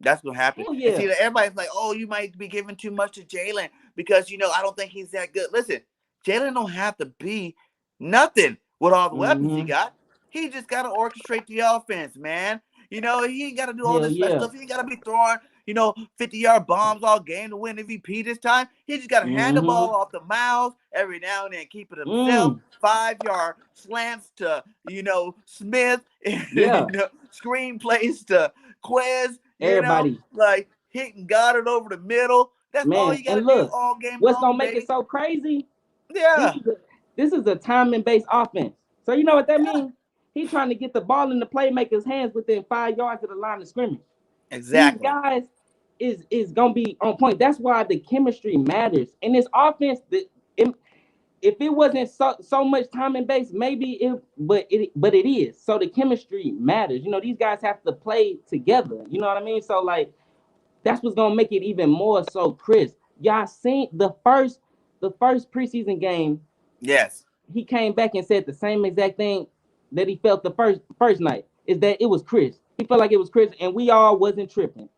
That's what happened. And see, everybody's like, oh, you might be giving too much to Jalen because, I don't think he's that good. Listen, Jalen don't have to be nothing with all the weapons he got. He just got to orchestrate the offense, man. He ain't got to do all this special stuff. He ain't got to be throwing, 50-yard bombs all game to win MVP this time. He just got to hand the ball off the mouth every now and then, keep it himself. 5-yard slants to, Smith. Screen plays to Quez. Everybody. Like hitting Goddard over the middle. That's all you got to do all game long. What's going to make it so crazy? Yeah. This is a timing-based offense. So you know what that means? He's trying to get the ball in the playmaker's hands within 5 yards of the line of scrimmage. Exactly. These guys is gonna be on point. That's why the chemistry matters. And this offense, if it wasn't so much timing based, maybe but it is. So the chemistry matters. These guys have to play together. You know what I mean? So like that's what's gonna make it even more so crisp. Y'all seen the first preseason game? Yes. He came back and said the same exact thing that he felt the first night, is that it was crisp. He felt like it was crisp, and we all wasn't tripping.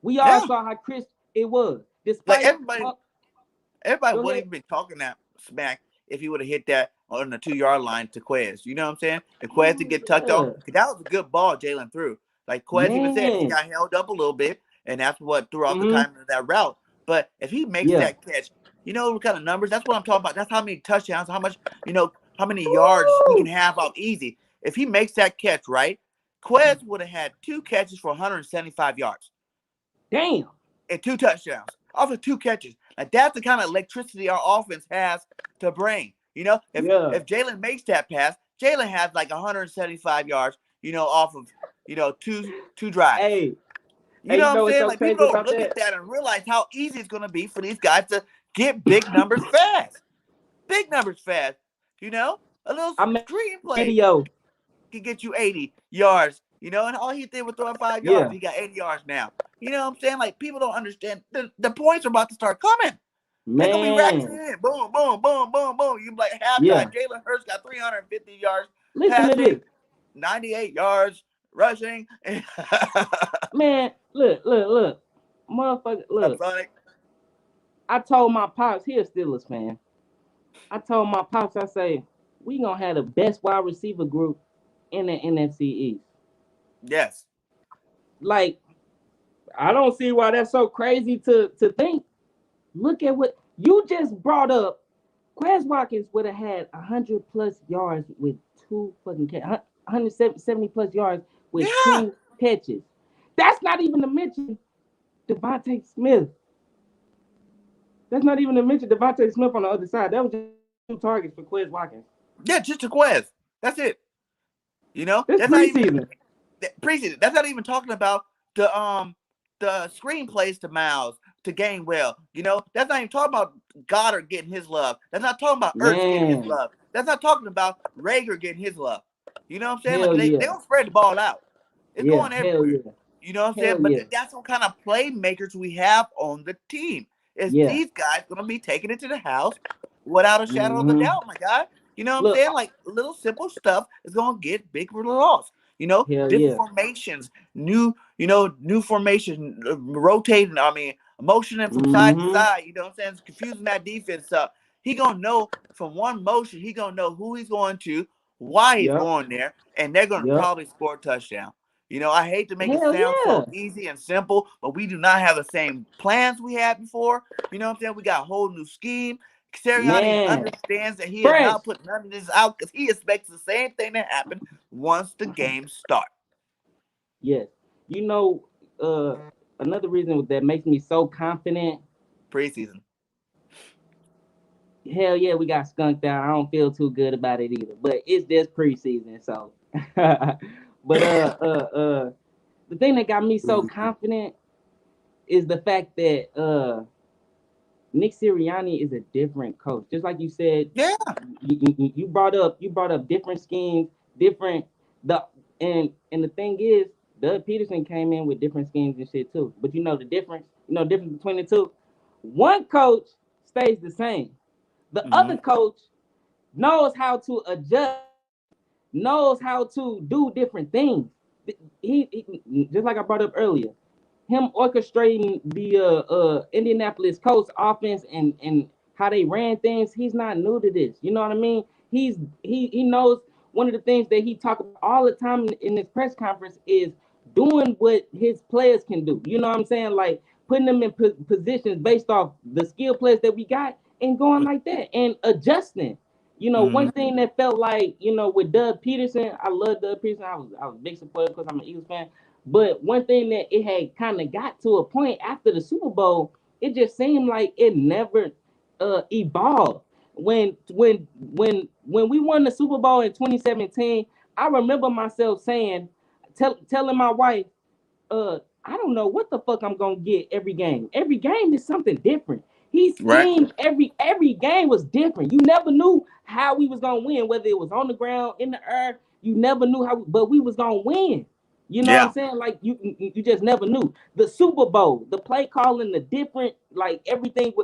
We all saw how crisp it was. Despite everybody wouldn't even be talking that smack if he would have hit that on the 2-yard line to Quez. You know what I'm saying? If Quez to get tucked off, that was a good ball Jalen threw. Like Quez even said, he got held up a little bit, and that's what threw off the timing of that route. But if he makes that catch, what kind of numbers? That's what I'm talking about. That's how many touchdowns, how much, how many yards he can have out easy. If he makes that catch, right, Quez would have had 2 catches for 175 yards. Damn. And 2 touchdowns off of 2 catches. Like that's the kind of electricity our offense has to bring. If Jalen makes that pass, Jalen has like 175 yards, off of, 2 drives. Hey. You know what I'm saying? Like people don't look at that and realize how easy it's going to be for these guys to get big numbers fast. Big numbers fast. A little screenplay can get you 80 yards. And all he did was throw 5 yards. He got 80 yards now. You know what I'm saying? Like people don't understand. The points are about to start coming. They're gonna be racking in. Boom, boom, boom, boom, boom. You like halftime. Jalen Hurts got 350 yards. Listen to this. 98 yards rushing. Man, look. Motherfucker, look. I told my pops, he a Steelers fan. I told my pops, I say, we gonna have the best wide receiver group in the NFC East. Yes. Like, I don't see why that's so crazy to think. Look at what you just brought up. Quez Watkins would have had 100+ yards with 2 fucking catches. 170 plus yards with 2 catches. That's not even to mention Devonta Smith. That's not even to mention Devonta Smith on the other side. That was just 2 targets for Quez Watkins. Yeah, just to Quez. That's it. That's preseason. Preseason. That's not even talking about the screenplays to Miles, to Gainwell. That's not even talking about Goddard getting his love. That's not talking about Ertz getting his love. That's not talking about Rager getting his love. You know what I'm saying? They don't spread the ball out. It's going everywhere. You know what I'm saying? Hell But yeah. that's what kind of playmakers we have on the team. Is Yeah. these guys going to be taking it to the house without a shadow of a Mm-hmm. doubt, my guy? You know what I'm Look, saying? Like little simple stuff is going to get big results. You know, hell different yeah. formations, new formation, rotating. I mean, motioning from side to Mm-hmm. side. You know what I'm saying? It's confusing that defense up. He gonna know from one motion. He gonna know who he's going to, why he's Yep. going there, and they're gonna Yep. probably score a touchdown. You know, I hate to make it Hell sound yeah. so easy and simple, but we do not have the same plans we had before. You know what I'm saying? We got a whole new scheme. Sirianni Man. understands that he is Fresh. not putting none of this out because he expects the same thing to happen once the game starts. Yes. You know, another reason that makes me so confident. Preseason. Hell yeah, we got skunked out. I don't feel too good about it either. But it's just preseason, so. But the thing that got me so confident is the fact that Nick Sirianni is a different coach. Just like you said, Yeah. you brought up different schemes, different the and the thing is, Doug Peterson came in with different schemes and shit too. But you know the difference, difference between the two. One coach stays the same. The Mm-hmm. other coach knows how to adjust, knows how to do different things. He just like I brought up earlier, him orchestrating the Indianapolis Colts offense and how they ran things. He's not new to this. You know what I mean? He knows one of the things that he talk about all the time in his press conference is doing what his players can do. You know what I'm saying? Like putting them in positions based off the skill players that we got and going like that and adjusting. Mm-hmm. One thing that felt like, with Doug Peterson, I love Doug Peterson. I was a big supporter because I'm an Eagles fan. But one thing that it had kind of got to a point after the Super Bowl, it just seemed like it never evolved. When we won the Super Bowl in 2017, I remember myself saying, telling my wife, I don't know what the fuck I'm gonna get every game. Every game is something different. He Right. schemed every game was different. You never knew how we was gonna win, whether it was on the ground, in the air. You never knew how, but we was gonna win. You know what I'm Yeah. saying? Like you just never knew. The Super Bowl, the play calling, the different, like everything.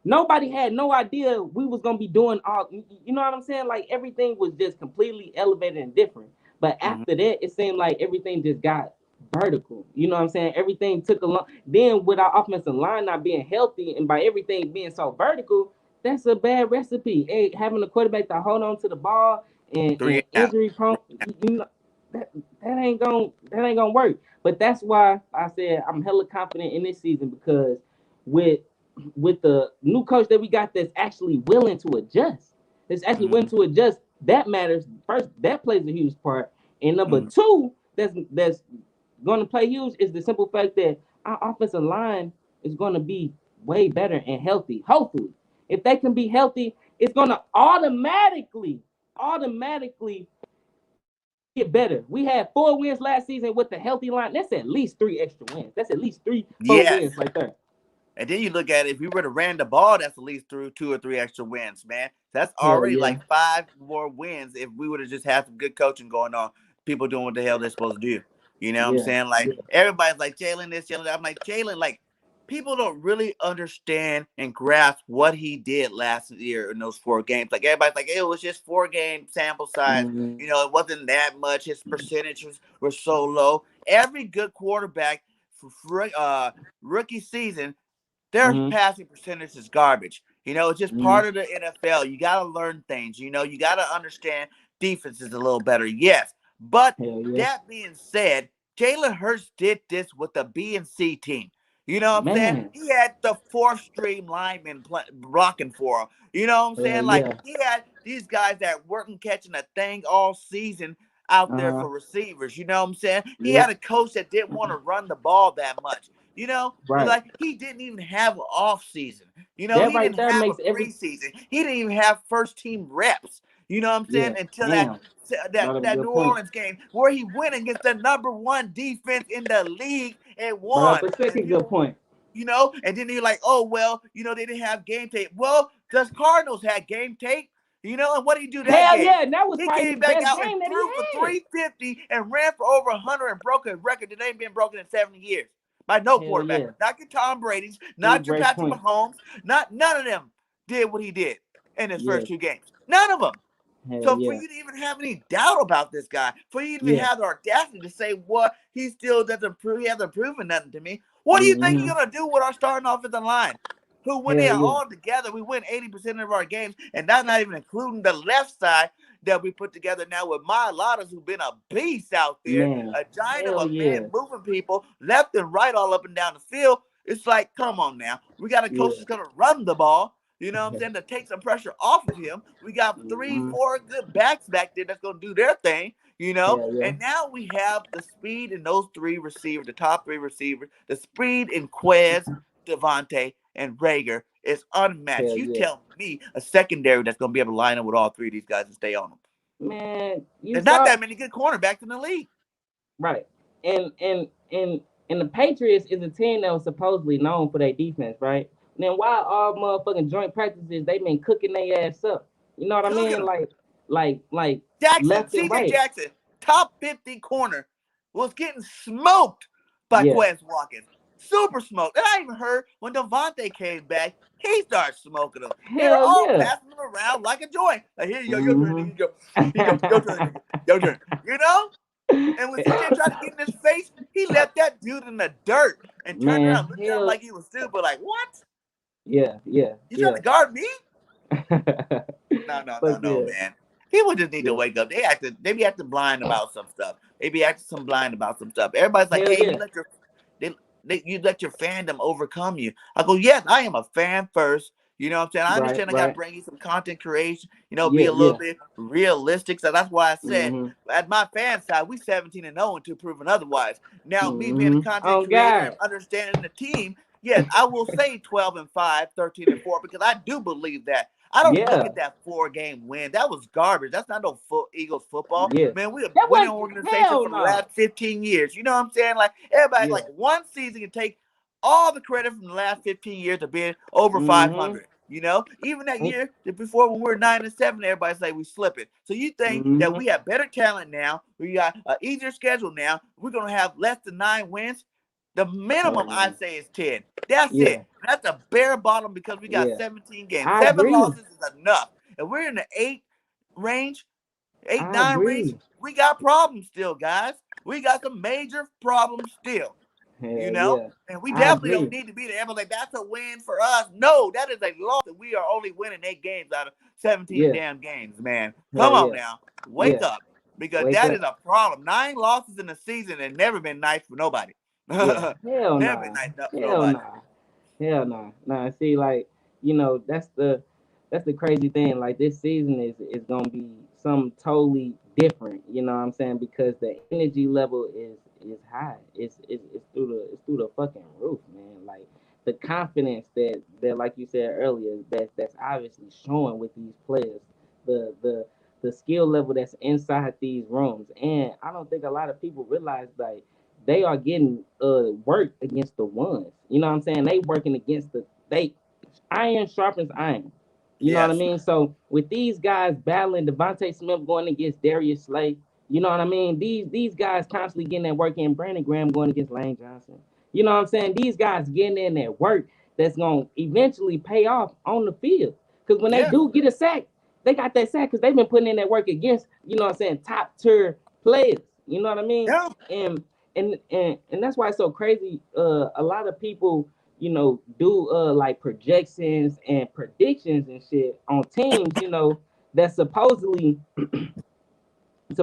Nobody had no idea we was gonna be doing all. You know what I'm saying? Like everything was just completely elevated and different. But Mm-hmm. after that, it seemed like everything just got vertical. You know what I'm saying? Everything took a long. Then with our offensive line not being healthy and by everything being so vertical, that's a bad recipe. Hey, having a quarterback to hold on to the ball Three and and out. injury prone, you know, that ain't gonna work. But that's why I said I'm hella confident in this season because with the new coach that we got that's actually willing to adjust, Mm-hmm. that matters. First, that plays a huge part. And number Mm-hmm. two, that's going to play huge is the simple fact that our offensive line is going to be way better and healthy. Hopefully, if they can be healthy, it's going to automatically get better. We had 4 wins last season with the healthy line. That's at least 3 extra wins. That's at least 4 wins Yes. right there. And then you look at it, if we would have ran the ball, that's at least through 2 or 3 extra wins, man. That's Hell already yeah. like 5 more wins if we would have just had some good coaching going on. People doing what the hell they're supposed to do. You know what I'm Yeah. saying? Like Yeah. everybody's like Jalen this, Jalen that. I'm like Jalen. Like people don't really understand and grasp what he did last year in those 4 games. Like everybody's like, it was just 4 game sample size. Mm-hmm. You know, it wasn't that much. His percentages were so low. Every good quarterback for rookie season their Mm-hmm. passing percentage is garbage. You know, it's just Mm-hmm. part of the NFL. You got to learn things. You know, you got to understand defense is a little better. Yes. But Hell yeah. that being said, Jalen Hurts did this with the B and C team. You know what I'm saying? Man. He had the fourth string lineman blocking for him. You know what I'm Hell saying? Like yeah. he had these guys that weren't catching a thing all season out there Uh-huh. for receivers. You know what I'm saying? He had Yep. a coach that didn't want to run the ball that much. You know, Right. like he didn't even have an off season. You know, That he right didn't there have makes a every. preseason. He didn't even have first team reps. You know what I'm saying? Yeah. Until that Damn. that Brought up a that good New point. Orleans game where he went against the #1 defense in the league and Brought up won. a And second good point. and then you're like, oh well, they didn't have game tape. Well, the Cardinals had game tape. You know, and what did he do that Hell game? yeah, and that was He probably came his back best out and game that threw for he had. 350 and ran for over 100 and broke a record that ain't been broken in 70 years by no Hell quarterback. yeah. Not your Tom Brady's, Two not your great Patrick points. Mahomes, none of them did what he did in his Yeah. first 2 games. None of them. Hell So for yeah. you to even have any doubt about this guy, for you to even Yeah. have the audacity to say what he still doesn't prove, he hasn't proven nothing to me. What do you think he's gonna do with our starting offensive line? Who when Hell they are yeah. all together, we win 80% of our games, and that's not even including the left side that we put together now with Mylotas, who's been a beast out there, Man. a giant of Hell a yeah. man, moving people left and right all up and down the field. It's like, come on now, we got a coach Yeah. that's gonna run the ball. You know what I'm saying? To take some pressure off of him. We got 3, 4 good backs back there that's going to do their thing, you know? Hell yeah. And now we have the speed in those 3 receivers, the top 3 receivers. The speed in Quez, Davonte, and Rager is unmatched. Hell You yeah. tell me a secondary that's going to be able to line up with all 3 of these guys and stay on them. Man, There's not that many good cornerbacks in the league. Right. And the Patriots is a team that was supposedly known for their defense, right? Then why all motherfucking joint practices they been cooking their ass up? You know what I mean? Like Jackson, left and CJ right. Jackson, top 50 corner, was getting smoked by Quez Watkins. Super smoked. And I even heard when Davonte came back, he started smoking them. They were Hell all yeah. passing them around like a joint. Like, here you go, your turn, here you go, your turn, your turn. You know? And when CJ tried to get in his face, he left that dude in the dirt and turned around, looked at him like he was stupid. Like, what? Yeah. You trying to guard me? But No, man. People just need to wake up. They be acting blind about some stuff. They be acting blind about some stuff. Everybody's like, Hell hey, yeah. you let your fandom overcome you. I go, yes, I am a fan first. You know what I'm saying? I understand I got to bring you some content creation, you know, be a little bit realistic. So that's why I said at my fan side, we 17-0 until proven otherwise. Now, me being a content creator and understanding the team, yes, I will say 12-5, 13-4, because I do believe that. I don't look at that 4-game win. That was garbage. That's not no Eagles football. Yeah. Man, we a winning organization for the last 15 years. You know what I'm saying? Like, everybody, like, one season can take all the credit from the last 15 years of being over 500. You know, even that year before when we were 9-7, everybody say we slipping. So you think that we have better talent now? We got an easier schedule now. We're gonna have less than 9 wins. The minimum I say is 10. That's it. That's a bare bottom because we got 17 games. 7 losses is enough. And we're in the 8 range, 8-9 range. We got problems still, guys. We got some major problems still. You know, and we definitely don't need to be there. Like, that's a win for us. No, that is a loss. We are only winning 8 games out of 17 damn games, man. Come on now, wake up, because that is a problem. 9 losses in a season has never been nice for nobody. Hell never been nice for nobody. Hell no. Nah, see, like, you know, that's the crazy thing. Like, this season is gonna be something totally different. You know what I'm saying? Because the energy level is high. It's through the fucking roof, man. Like, the confidence that like you said earlier, that's obviously showing with these players. The skill level that's inside these rooms. And I don't think a lot of people realize, like, they are getting work against the ones. You know what I'm saying? They working against iron sharpens iron. You know what I mean? So with these guys battling, Devonta Smith going against Darius Slay, you know what I mean? These guys constantly getting that work in. Brandon Graham going against Lane Johnson. You know what I'm saying? These guys getting in that work that's going to eventually pay off on the field. Because when they do get a sack, they got that sack because they've been putting in that work against, you know what I'm saying, top tier players. You know what I mean? Yeah. And that's why it's so crazy. A lot of people, you know, do like projections and predictions and shit on teams, you know, that supposedly is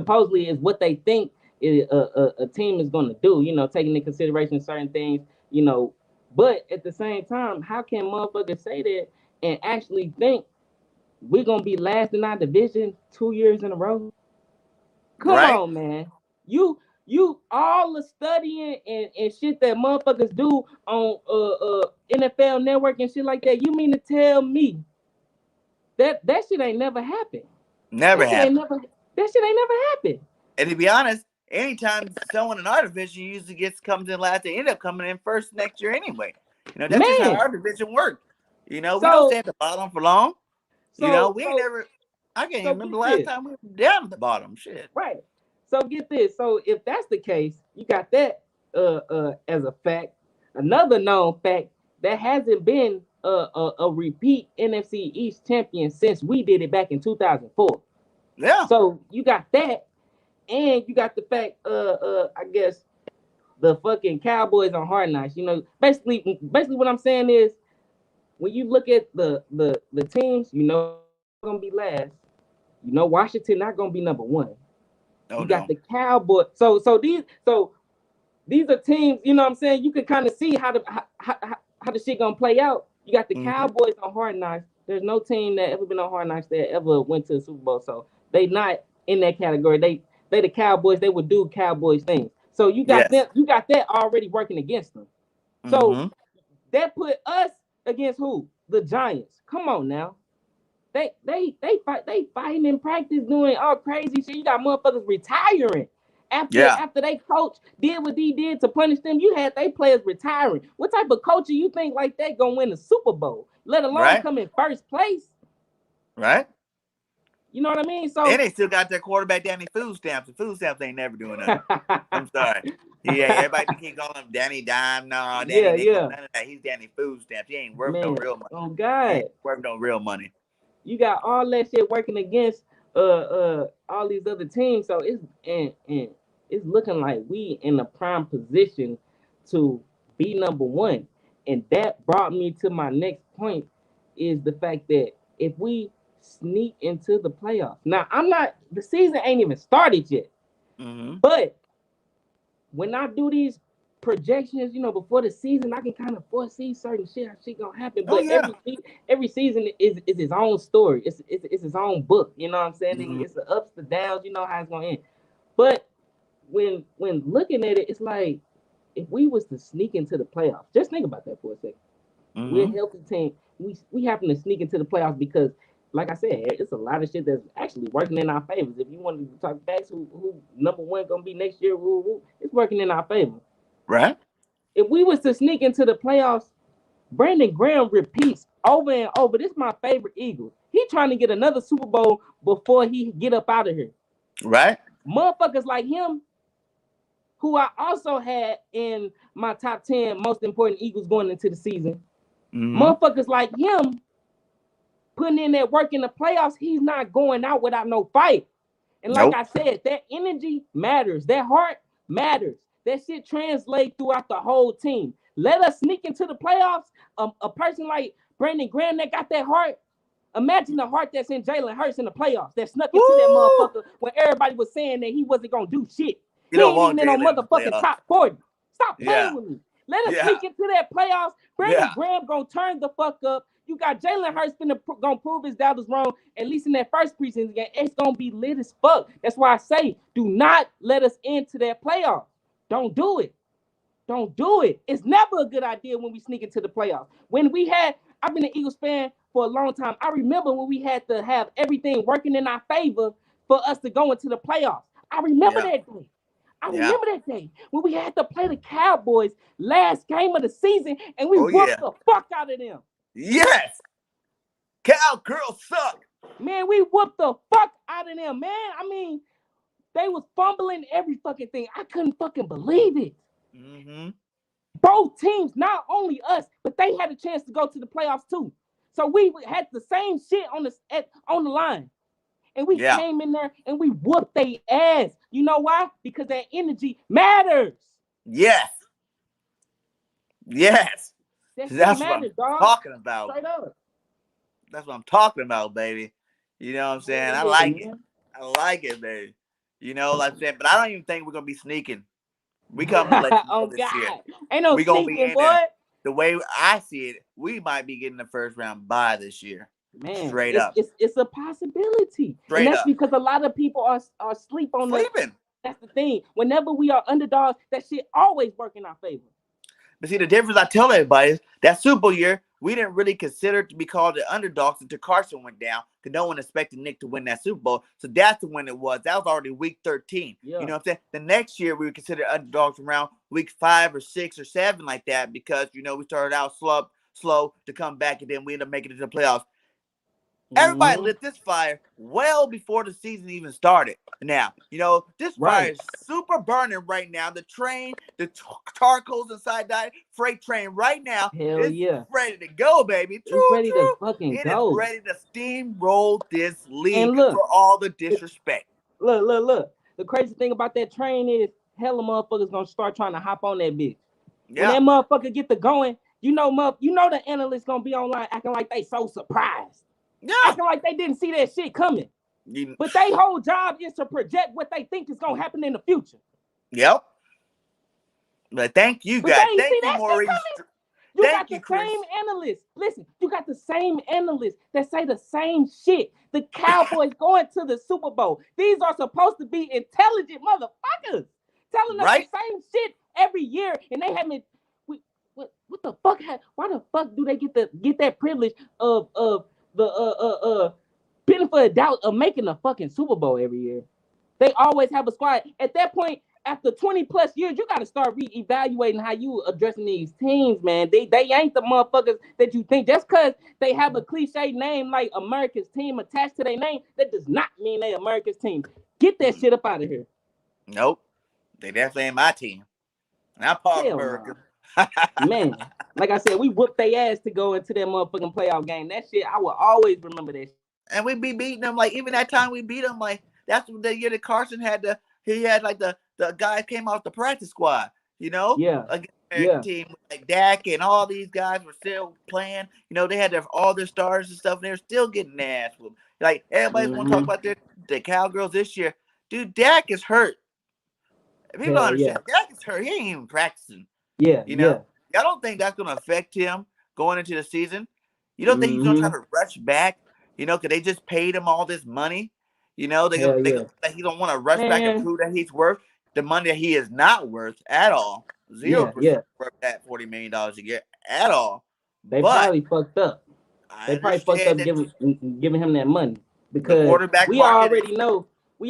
what they think a team is going to do, you know, taking into consideration certain things, you know. But at the same time, how can motherfuckers say that and actually think we're going to be last in our division 2 years in a row? Come on, man. You all the studying and shit that motherfuckers do on NFL Network and shit like that. You mean to tell me that shit ain't never happened? Never happened. That shit ain't never happened. And to be honest, anytime someone in our division usually comes in last, they end up coming in first next year anyway. You know, that's just how our division works. You know, we don't stay at the bottom for long. You know, we ain't never. I can't even So remember the get last this. time we were down at the bottom. Shit. Right. So get this. So if that's the case, you got that as a fact. Another known fact, there hasn't been a repeat NFC East champion since we did it back in 2004. Yeah. So you got that, and you got the fact, I guess the fucking Cowboys on Hard Knocks. You know, basically what I'm saying is when you look at the teams, you know gonna be last. You know Washington not gonna be number one. Oh, You got the Cowboys. So these are teams, you know what I'm saying? You can kind of see how the shit gonna play out. You got the Cowboys on Hard Knocks. There's no team that ever been on Hard Knocks that ever went to the Super Bowl. So they not in that category. They the Cowboys, they would do Cowboys things. So you got them, you got that already working against them. So that put us against who? The Giants. Come on now. They fighting in practice doing all crazy shit. You got motherfuckers retiring. After they coach did what he did to punish them, you had they players retiring. What type of coach you think like that gonna win the Super Bowl? Let alone come in first place. Right. You know what I mean? So and they still got their quarterback Danny food stamps. The food stamps ain't never doing nothing. I'm sorry. Yeah, everybody keep calling him Danny Dime. No, Danny Nickel, none of that. He's Danny food stamps. He ain't worth no real money. Oh God. He ain't worth no real money. You got all that shit working against all these other teams. So it's and it's looking like we in a prime position to be number one. And that brought me to my next point is the fact that if we sneak into the playoffs. Now the season ain't even started yet. But when I do these projections, you know, before the season, I can kind of foresee certain shit gonna happen. But every season is its own story. It's its own book. You know what I'm saying? It's the ups, the downs. You know how it's gonna end. But when looking at it, it's like if we was to sneak into the playoffs, just think about that for a second. We're a healthy team. We happen to sneak into the playoffs because, like I said, it's a lot of shit that's actually working in our favors. If you want to talk facts, who number one gonna be next year, it's working in our favor. Right. If we was to sneak into the playoffs, Brandon Graham repeats over and over. This is my favorite Eagle. He trying to get another Super Bowl before he get up out of here. Right. Motherfuckers like him, who I also had in my top 10 most important Eagles going into the season. Motherfuckers like him putting in that work in the playoffs, he's not going out without no fight. And like I said, that energy matters. That heart matters. That shit translates throughout the whole team. Let us sneak into the playoffs. A person like Brandon Graham that got that heart. Imagine the heart that's in Jalen Hurts in the playoffs that snuck into that motherfucker when everybody was saying that he wasn't going to do shit. He ain't even in no motherfucking top 40. Stop playing with me. Let us sneak into that playoffs. Brandon Graham gonna turn the fuck up. You got Jalen Hurts gonna prove his doubters wrong. At least in that first preseason game, it's gonna be lit as fuck. That's why I say, do not let us into that playoffs. Don't do it. Don't do it. It's never a good idea when we sneak into the playoffs. I've been an Eagles fan for a long time. I remember when we had to have everything working in our favor for us to go into the playoffs. I remember that day. I remember that day when we had to play the Cowboys last game of the season and we whooped the fuck out of them. Yes. Cowgirls suck. Man, we whooped the fuck out of them, man. I mean, they was fumbling every fucking thing. I couldn't fucking believe it. Both teams, not only us, but they had a chance to go to the playoffs too. So we had the same shit on the line. And we came in there and we whooped their ass. You know why? Because that energy matters. Yes. Yes. That's what I'm talking about. Straight up. That's what I'm talking about, baby. You know what I'm saying? I like it. I like it, baby. You know what I'm saying? But I don't even think we're going to be sneaking. We come to let you know this year. Ain't no sneaking, boy. The way I see it, we might be getting the first round bye this year. Man, straight up. It's a possibility. And that's because a lot of people are asleep on sleeping. That's the thing. Whenever we are underdogs, that shit always work in our favor. But see, the difference I tell everybody is that Super Bowl year, we didn't really consider it to be called the underdogs until Carson went down, because no one expected Nick to win that Super Bowl. So that's when it was. That was already week 13. Yeah. You know what I'm saying? The next year, we would consider underdogs around week 5 or 6 or 7 like that, because, you know, we started out slow to come back, and then we ended up making it to the playoffs. Everybody Mm-hmm. lit this fire well before the season even started. Now, this fire Right. is super burning right now. The train, the charcoals inside that freight train right now Hell is yeah. ready to go, baby. It's True, ready to true. fucking It is go. ready to steamroll this And league look, for all the disrespect. look. The crazy thing about that train is hella motherfuckers gonna start trying to hop on that bitch. When Yeah, that motherfucker get to going, the analysts gonna be online acting like they so surprised. yeah. Acting like they didn't see that shit coming. You- But their whole job is to project what they think is gonna happen in the future. Yep. But thank you, But they guys. ain't see Thank you, that shit Maurice. coming. You Thank got you, the Chris. same analysts. Listen, you got the same analysts that say the same shit. The Cowboys going to the Super Bowl. These are supposed to be intelligent motherfuckers telling us Right? the same shit every year, and they haven't. What the fuck? Why the fuck do they get that privilege of the benefit of doubt of making a fucking Super Bowl every year? They always have a squad. At that point, after 20 plus years, you got to start reevaluating how you addressing these teams, man. They ain't the motherfuckers that you think. Just because they have a cliche name like America's team attached to their name, that does not mean they America's team. Get that shit up out of here. Nope. They definitely ain't my team. And I'm part of Hell no. America. Man, like I said, we whooped their ass to go into that motherfucking playoff game. That shit, I will always remember that shit. And we be beating them like even that time we beat them like that's the year that Carson had the guys came off the practice squad, Yeah, against the American yeah. team like Dak and all these guys were still playing. They had all their stars and stuff, and they're still getting their ass whooped. Like everybody's want to talk Mm-hmm. about the Cowgirls this year. Dude, Dak is hurt. People don't Hell yeah. understand. Dak is hurt. He ain't even practicing. Yeah, You know, yeah. y'all don't think that's gonna affect him going into the season? You don't think he's gonna try Mm-hmm. to rush back? Because they just paid him all this money. They Hell gonna yeah. like he don't want to rush back and Man, prove that he's worth the money that he is not worth at all. yeah, 0% yeah. worth that $40 million a year at all. They But probably fucked up. I They probably fucked understand up that giving him that money the because quarterback we market is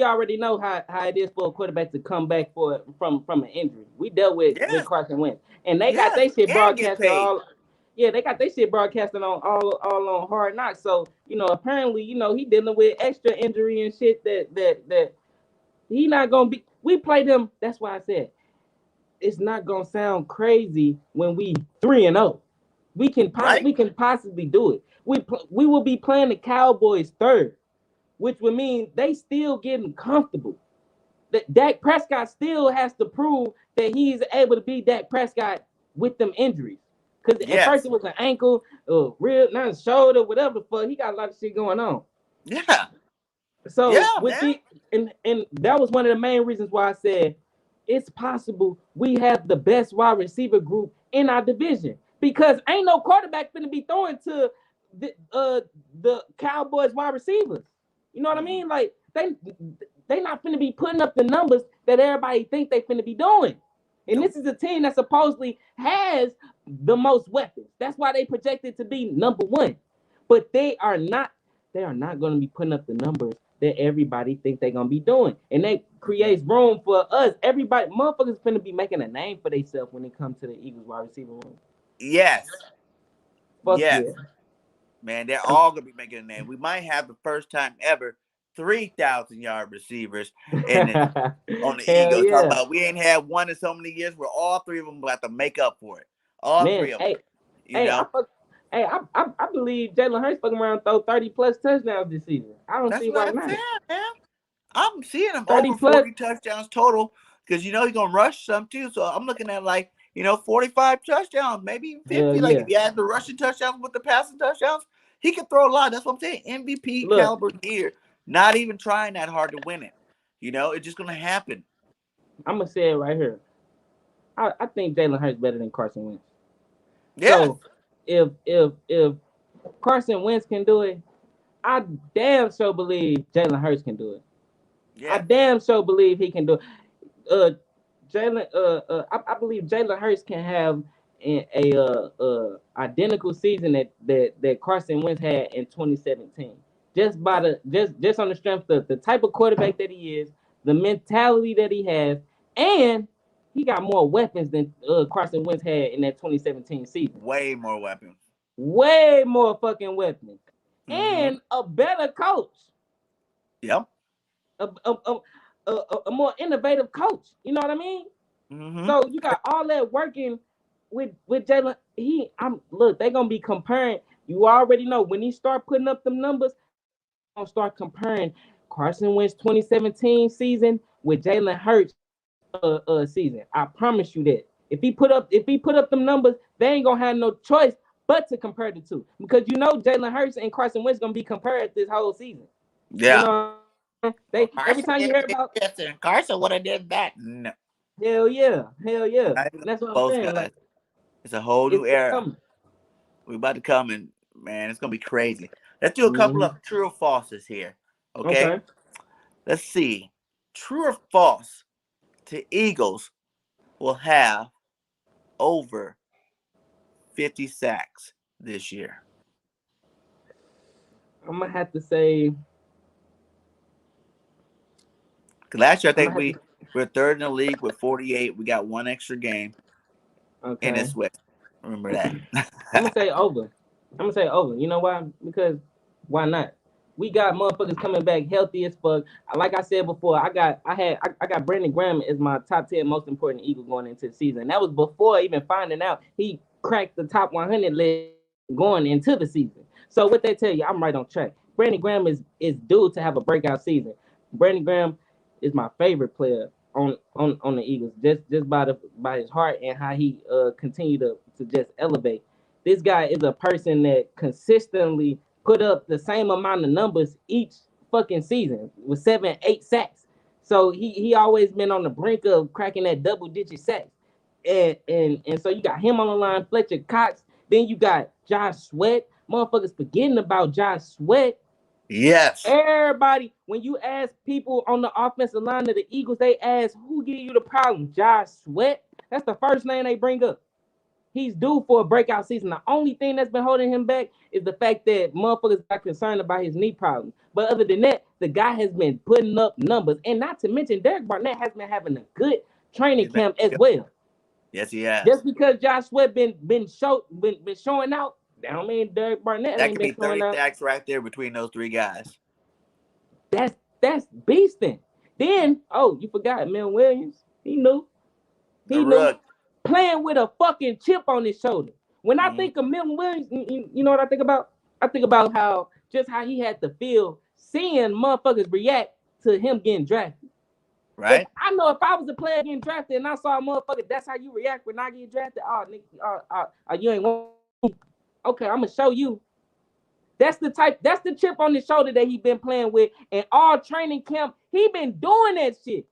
already know how it is for a quarterback to come back from an injury. We dealt with yes, Carson Wentz, and they got yes, their shit and get broadcasted paid. all. Yeah, they got their shit broadcasted on all on Hard Knocks. So apparently he dealing with extra injury and shit that he not gonna be. We play them. That's why I said it's not gonna sound crazy when we 3-0. Right? We can possibly do it. We will be playing the Cowboys third, which would mean they still getting comfortable. That Dak Prescott still has to prove that he's able to be Dak Prescott with them injuries. Because at first Yes. it was an ankle, rib, not a shoulder, whatever the fuck. He got a lot of shit going on. Yeah. So Yeah, with man. the and that was one of the main reasons why I said it's possible we have the best wide receiver group in our division because ain't no quarterback finna be throwing to the Cowboys wide receivers. You know what I mean? Like they not finna be putting up the numbers that everybody think they finna be doing. And Nope. this is a team that supposedly has the most weapons. That's why they projected to be number one. But they are not going to be putting up the numbers that everybody think they're gonna be doing, and that creates room for us. Everybody, motherfuckers, finna be making a name for themselves when it comes to the Eagles wide receiver room. Yes. Fuck Yes. yeah, Man, they're all gonna be making a name. We might have the first time ever 3,000-yard receivers on the hell Eagles. Talk yeah, about we ain't had one in so many years where all three of them will have to make up for it. All man. three of them. Hey, You hey, I know, fuck. Hey, I believe Jalen Hurts fucking around throw 30 plus touchdowns this season. I don't that's see why what I'm not. saying, man. I'm seeing him 30 over plus. 40 touchdowns total because he's gonna rush some too. So I'm looking at 45 touchdowns, maybe even Hell 50. Like yeah. if you add the rushing touchdowns with the passing touchdowns, he can throw a lot. That's what I'm saying. MVP Look, caliber year. Not even trying that hard to win it. It's just gonna happen. I'm gonna say it right here. I think Jalen Hurts better than Carson Wentz. Yes. So if Carson Wentz can do it, I damn sure believe Jalen Hurts can do it. I Yes. damn sure believe he can do it. I believe Jalen Hurts can have identical season that Carson Wentz had in 2017. Just by just on the strength of the type of quarterback that he is, the mentality that he has, and he got more weapons than Carson Wentz had in that 2017 season. Way more weapons. Way more fucking weapons. and a better coach. Yep. A more innovative coach. You know what I mean? So you got all that working with Jalen. They're gonna be comparing. You already know when he start putting up them numbers, gonna start comparing Carson Wentz 2017 season with Jalen Hurts season. I promise you that. If he put up them numbers, they ain't gonna have no choice but to compare the two. Because you know Jalen Hurts and Carson Wentz gonna be compared this whole season. Yeah. You know, every time you hear about Carson would have did that. No. hell yeah. That's what I'm Both saying. guys. Like It's a whole new it's era. coming. We're about to come and man, it's gonna be crazy. Let's do a couple of true or falses here. Okay? Let's see. True or false to Eagles will have over 50 sacks this year. I'm gonna have to say. Last year I think we're third in the league with 48. We got one extra game in this way. Remember that. I'm gonna say over. You know why? Because why not? We got motherfuckers coming back healthy as fuck. Like I said before, I got Brandon Graham as my top 10 most important Eagle going into the season. And that was before even finding out he cracked the top 100 list going into the season. So what they tell you, I'm right on track. Brandon Graham is due to have a breakout season. Brandon Graham is my favorite player on the Eagles, just by his heart and how he continue to just elevate. This guy is a person that consistently put up the same amount of numbers each fucking season with 7-8 sacks. So he always been on the brink of cracking that double digit sacks. And so you got him on the line, Fletcher Cox. Then you got Josh Sweat. Motherfuckers forgetting about Josh Sweat. Yes. Everybody, when you ask people on the offensive line of the Eagles, they ask, who give you the problem? Josh Sweat? That's the first name they bring up. He's due for a breakout season. The only thing that's been holding him back is the fact that motherfuckers got concerned about his knee problem. But other than that, the guy has been putting up numbers. And not to mention, Derek Barnett has been having a good training camp as well. Yes, he has. Just because Josh Sweat been showing out, that don't mean Derek Barnett that ain't could be been showing 30 out. sacks right there between those three guys. That's beasting. Then, you forgot Mel Williams. He knew. Playing with a fucking chip on his shoulder. When I think of Milton Williams, you know what I think about? I think about how he had to feel seeing motherfuckers react to him getting drafted. Right. I know if I was a player getting drafted and I saw a motherfucker, that's how you react when I get drafted. Oh, nigga, you ain't want me. Okay, I'm gonna show you. That's the chip on his shoulder that he been playing with. And all training camp, he been doing that shit.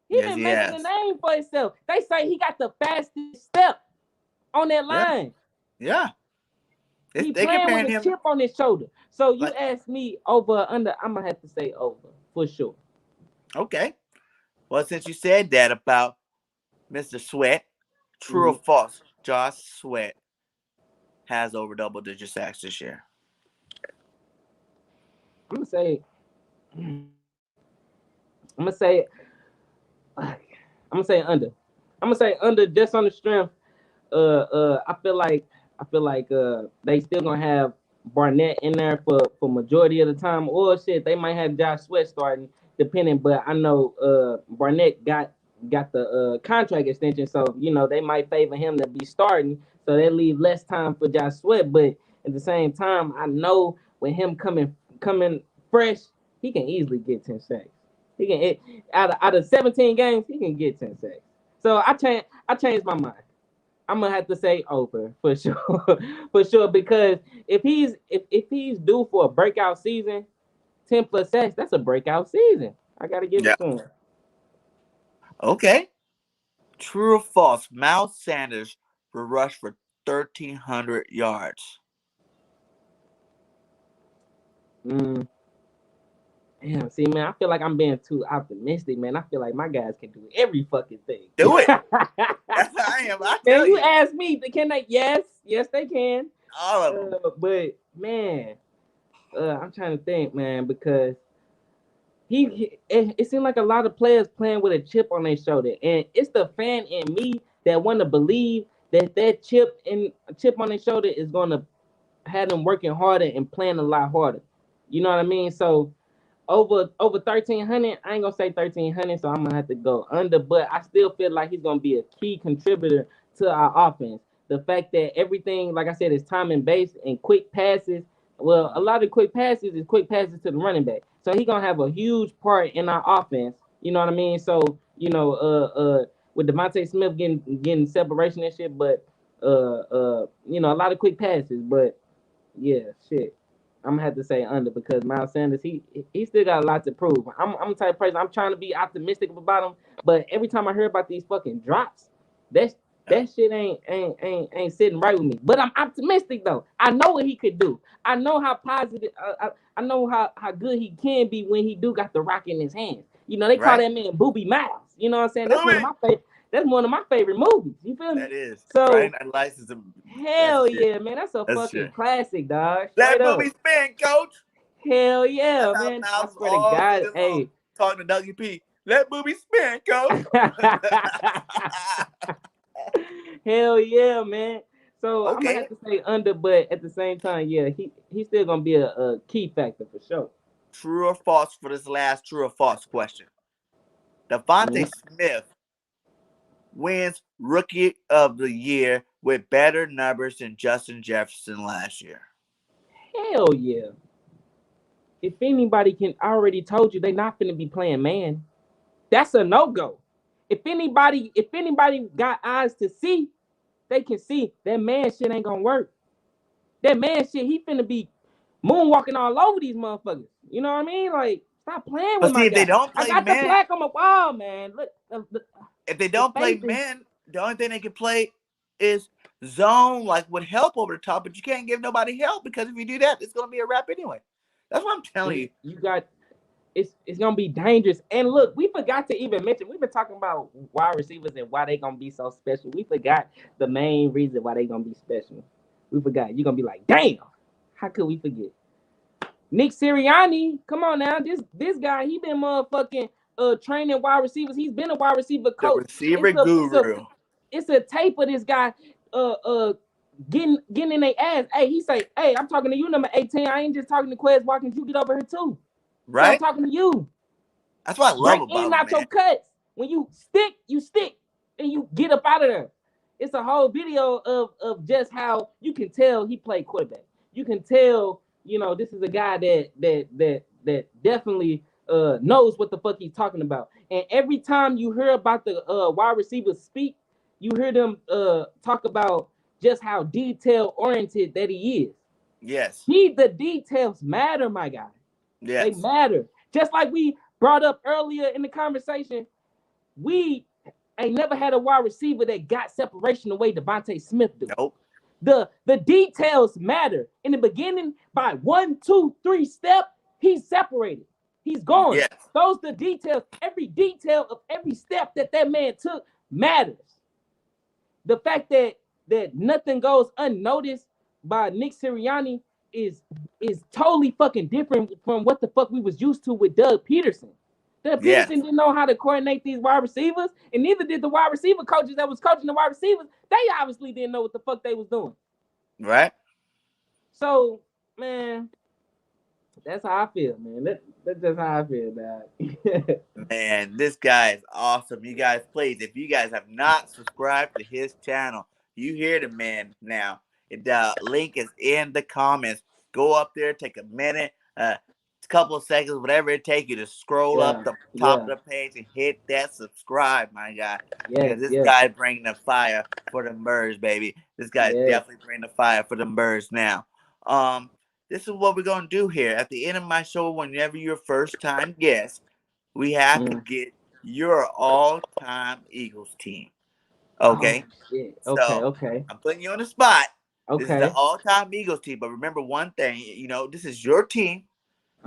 He been making a name for himself. They say he got the fastest step on that line. Yeah. He playing with a chip on his shoulder. So you ask me over or under, I'm going to have to say over for sure. Okay. Well, since you said that about Mr. Sweat, true or false, Josh Sweat has over double-digit sacks this year? I'm going to say under. I'm gonna say under just on the strength. I feel like they still gonna have Barnett in there for majority of the time, or shit, they might have Josh Sweat starting, depending. But I know Barnett got the contract extension, so you know they might favor him to be starting, so they leave less time for Josh Sweat. But at the same time, I know with him coming fresh, he can easily get 10 sacks. He can out of 17 games, he can get 10 sacks. So I changed my mind. I'm gonna have to say over for sure, for sure. Because if he's due for a breakout season, 10 plus sacks, that's a breakout season. I gotta give it to him. Okay. True or false? Miles Sanders will rush for 1,300 yards. Damn, see, man, I feel like I'm being too optimistic, man. I feel like my guys can do every fucking thing. Do it. I am. I tell you ask me, can they? Yes, they can. All of them. But man, I'm trying to think, man, because it seemed like a lot of players playing with a chip on their shoulder, and it's the fan in me that want to believe that chip on their shoulder is gonna had them working harder and playing a lot harder. You know what I mean? So over 1,300, I ain't gonna say 1,300, so I'm gonna have to go under. But I still feel like he's gonna be a key contributor to our offense. The fact that everything, like I said, is timing based and quick passes. Well, a lot of quick passes is quick passes to the running back. So he's gonna have a huge part in our offense. You know what I mean? So with Devonta Smith getting separation and shit, but a lot of quick passes. But yeah, shit. I'm gonna have to say under because Miles Sanders, he still got a lot to prove. I'm the type of person, I'm trying to be optimistic about him, but every time I hear about these fucking drops, that shit ain't sitting right with me. But I'm optimistic though. I know what he could do. I know how positive. I know how good he can be when he do got the rock in his hands. You know they call Right? that man Booby Miles. You know what I'm saying? That's Who one of is? my favorite. That's one of my favorite movies. You feel me? That is. So Friday Night Lights is a hell that's shit. yeah, man. That's a That's fucking shit. classic, dog. Straight Let up. movie spin, coach. Hell yeah, That's how man. I Miles was swear to all God. season long Hey. talking to WP. Let movie spin, coach. Hell yeah, man. So I'm gonna Okay. have to say under, but at the same time, yeah, he's still gonna be a key factor for sure. True or false for this last true or false question? Devonta Mhm. Smith wins Rookie of the Year with better numbers than Justin Jefferson last year. Hell yeah. If anybody can, I already told you they not gonna be playing man. That's a no go. If anybody got eyes to see, they can see that man shit ain't gonna work. That man shit, he finna be moonwalking all over these motherfuckers. You know what I mean? Like, stop playing with But my see, if they guy. don't I play got the man, plaque on my wall, man. Look, if they the don't play faith is. man, the only thing they can play is zone, like with help over the top. But you can't give nobody help because if you do that, it's gonna be a wrap anyway. That's what I'm telling you. You got it's gonna be dangerous. And look, we forgot to even mention. We've been talking about wide receivers and why they gonna be so special. We forgot the main reason why they gonna be special. We forgot. You're gonna be like, damn, how could we forget? Nick Sirianni, come on now. This guy, he been motherfucking training wide receivers. He's been a wide receiver The coach. receiver It's a it's a guru, it's a tape of this guy uh uh getting in their ass. Hey, he say, hey, I'm talking to you, number 18. I ain't just talking to Quez Watkins. You get over here too. He say, I'm right? talking to you. That's what I love Break in about and him, out man. your cuts. When you stick, and you get up out of there. It's a whole video of just how you can tell he played quarterback. You can tell, this is a guy that definitely knows what the fuck he's talking about. And every time you hear about the wide receivers speak, you hear them talk about just how detail oriented that he is. Yes, The details matter, my guy. They yes, matter. Just like we brought up earlier in the conversation, we ain't never had a wide receiver that got separation the way Devonta Smith do. nope, The details matter. In the beginning, by 1, 2, 3 step, he's separated. He's gone. yes, Those the details. Every detail of every step that man took matters. The fact that nothing goes unnoticed by Nick Sirianni is totally fucking different from what the fuck we was used to with Doug Peterson. Doug yes, Peterson didn't know how to coordinate these wide receivers, and neither did the wide receiver coaches that was coaching the wide receivers. They obviously didn't know what the fuck they was doing. right? So, man, that's how I feel, man. That's just how I feel, dog. Man, this guy is awesome. You guys, please, if you guys have not subscribed to his channel, you hear the man now. The link is in the comments. Go up there, take a minute, a couple of seconds, whatever it takes you to scroll up Yeah, the top yeah, of the page and hit that subscribe, my guy. yes, Because this yes, guy bringing the fire for the birds, baby. This guy is yes. definitely bringing the fire for the birds now. This is what we're gonna do here at the end of my show. Whenever you're first time guest, we have to Mm. get your all-time Eagles team. Oh Okay, shit. Okay, so okay, I'm putting you on the spot. This is the okay. all-time Eagles team, but remember one thing. This is your team.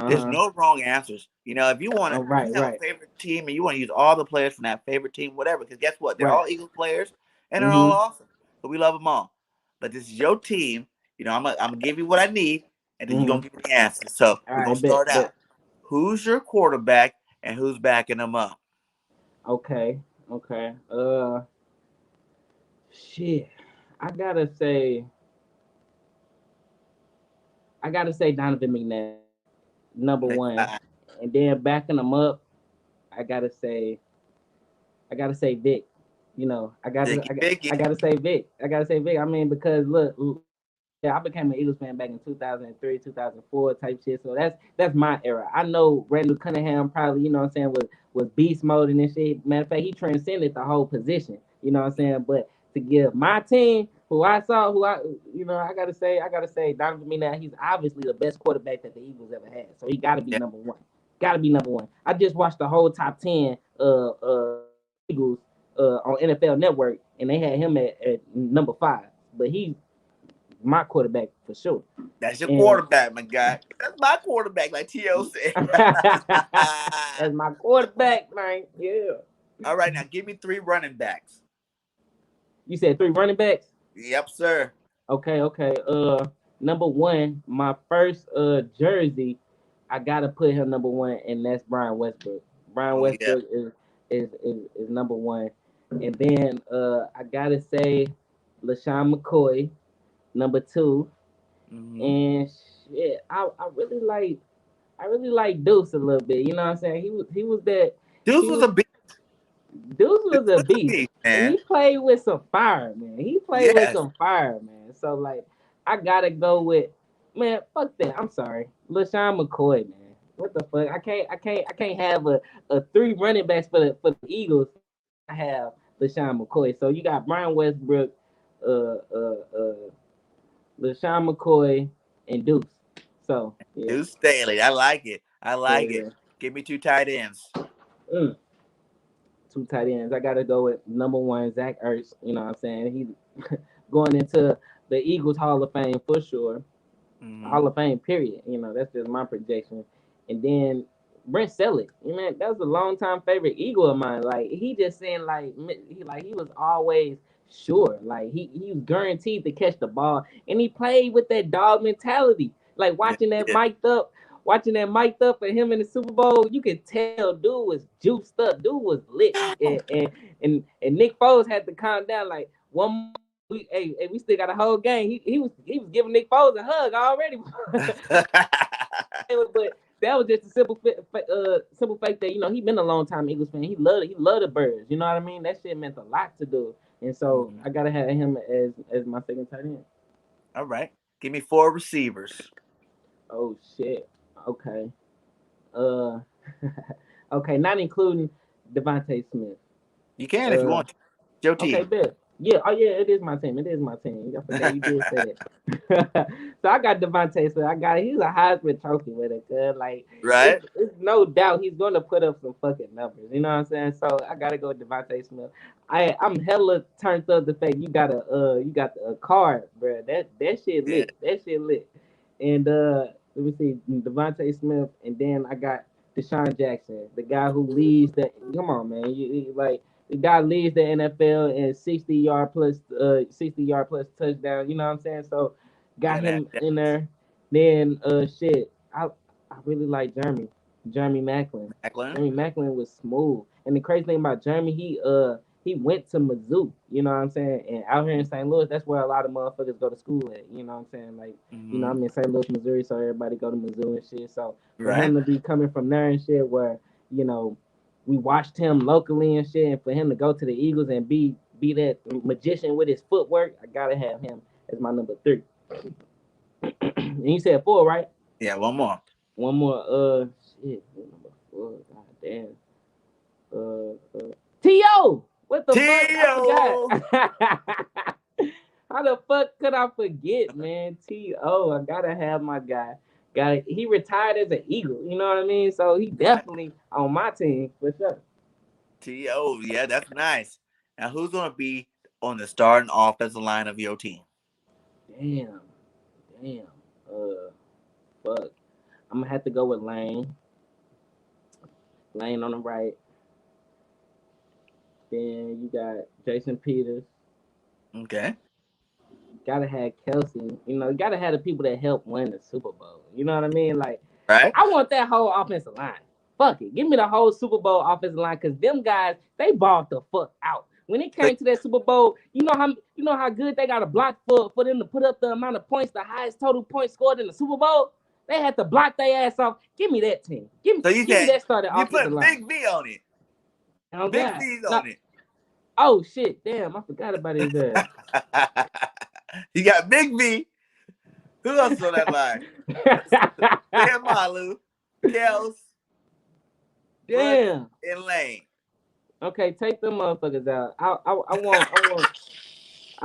There's Uh-huh. no wrong answers. If you want to, Oh, if you right, have a right, favorite team and you want to use all the players from that favorite team, whatever. Because guess what? They're right. all Eagles players and they're all Mm-hmm. awesome. So we love them all. But this is your team. I'm gonna give you what I need, and then you're gonna Mm-hmm. give me the answers. So All we're gonna right, bet, start out. bet. Who's your quarterback and who's backing them up? Okay, okay. Shit. I gotta say, I gotta say Donovan McNabb, number Next one, time. and then backing them up, I gotta say Vic. You know, Vicky, I Vicky. gotta say Vic. I gotta say Vic. I mean, because look, yeah, I became an Eagles fan back in 2003, 2004 type shit. So that's my era. I know Randall Cunningham probably, you know what I'm saying, was beast mode and this shit. Matter of fact, he transcended the whole position. You know what I'm saying? But to give my team, I gotta say, Donovan McNabb, he's obviously the best quarterback that the Eagles ever had. So he gotta be Yeah. number one. Gotta be number one. I just watched the whole top 10 Eagles on NFL Network, and they had him at number 5. But he's my quarterback for sure. That's your And quarterback, my guy. That's my quarterback, like T.O. said. as my quarterback, man. Yeah. All right, now give me 3 running backs. You said 3 running backs? Yep, sir. Okay. Number one, my first jersey, I gotta put him number one, and that's Brian Westbrook. Brian Oh yeah. Westbrook is number one. And then I gotta say Lashawn McCoy, number two. Mm-hmm. And shit, I really like Deuce a little bit. You know what I'm saying? He was that Deuce he was was a beast. Deuce Deuce was a was a beast. beast, And he man. played with some fire, man. He played with Yes. some fire, man. So like I gotta go with man, fuck that. I'm sorry. LaShawn McCoy, man. What the fuck? I can't have a 3 running backs for the Eagles. I have LaShawn McCoy. So you got Brian Westbrook, uh uh uh LaShawn McCoy, and Deuce. So yeah, Deuce Staley. I like it. I like it. yeah. Give me 2 tight ends. Mm. 2 tight ends. I gotta go with number one, Zach Ertz. You know what I'm saying? He's going into the Eagles Hall of Fame for sure. Mm-hmm. Hall of Fame, period. You know, that's just my projection. And then Brent Selleck, you know, that was a long time favorite Eagle of mine. Like he just saying he was always sure. Like he was guaranteed to catch the ball. And he played with that dog mentality. Like Yeah. Yeah. watching that mic'd up for him in the Super Bowl, you could tell dude was juiced up, dude was lit. And Nick Foles had to calm down like one we still got a whole game. He was giving Nick Foles a hug already. But that was just a simple fact that he been a long time Eagles fan. He loved the birds. You know what I mean? That shit meant a lot to do. And so Mhm. I gotta have him as my second tight end. All right. Give me 4 receivers. Oh shit. Okay. Uh okay, not including Devonta Smith. You can if you Uh want to. It's your Okay, team. bet. Yeah, oh yeah, it is my team. It is my team. I forgot you did say that. So I got Devontae. So he's a Heisman Trophy winner. Cause like Right? it's no doubt he's gonna put up some fucking numbers. You know what I'm saying? So I gotta go with Devontae Smith. I'm hella turned up the fact you got a card, bro. That shit Yeah. lit. That shit lit. And let me see, Devontae Smith, and then I got Deshawn Jackson, the guy who leads the. Come on, man. Like the guy leads the NFL in 60 yard plus touchdown. You know what I'm saying? So got Gotta have him that. in there. Then shit, I really like Jeremy Macklin. Macklin. Jeremy Macklin was smooth. And the crazy thing about Jeremy, he went to Mizzou. You know what I'm saying? And out here in St. Louis, that's where a lot of motherfuckers go to school at. You know what I'm saying? Like, Mm-hmm. I'm in St. Louis, Missouri, so everybody go to Mizzou and shit. So for Right? him to be coming from there and shit, where you know we watched him locally and shit, and for him to go to the Eagles and be that magician with his footwork, I gotta have him as my number 3. And you said 4, right? Yeah, one more. One more. Shit, number 4. God damn. T.O. What the fuck? T.O. I forgot. How the fuck could I forget, man? T.O. I gotta have my guy. He retired as an Eagle. You know what I mean? So he definitely on my team for sure. T.O. Yeah, that's nice. Now, who's going to be on the starting offensive line of your team? Damn. Damn. Fuck. I'm gonna have to go with Lane. Lane on the right. Then you got Jason Peters. Okay. Gotta have Kelsey. You gotta have the people that help win the Super Bowl. You know what I mean? Like, Right? I want that whole offensive line. Fuck it. Give me the whole Super Bowl offensive line because them guys, they balled the fuck out. when it came to that Super Bowl, you know how good they got to block for them to put up the amount of points, the highest total points scored in the Super Bowl. They had to block their ass off. Give me that team. Give me that starting you offensive put line. Big V on it. Oh, Big God. V's No, on it. oh shit! Damn, I forgot about his ass. You got Big V. Who else on that line? Sam Malu, Kels, Brooks, Damn. and Lane. Okay, take them motherfuckers out. I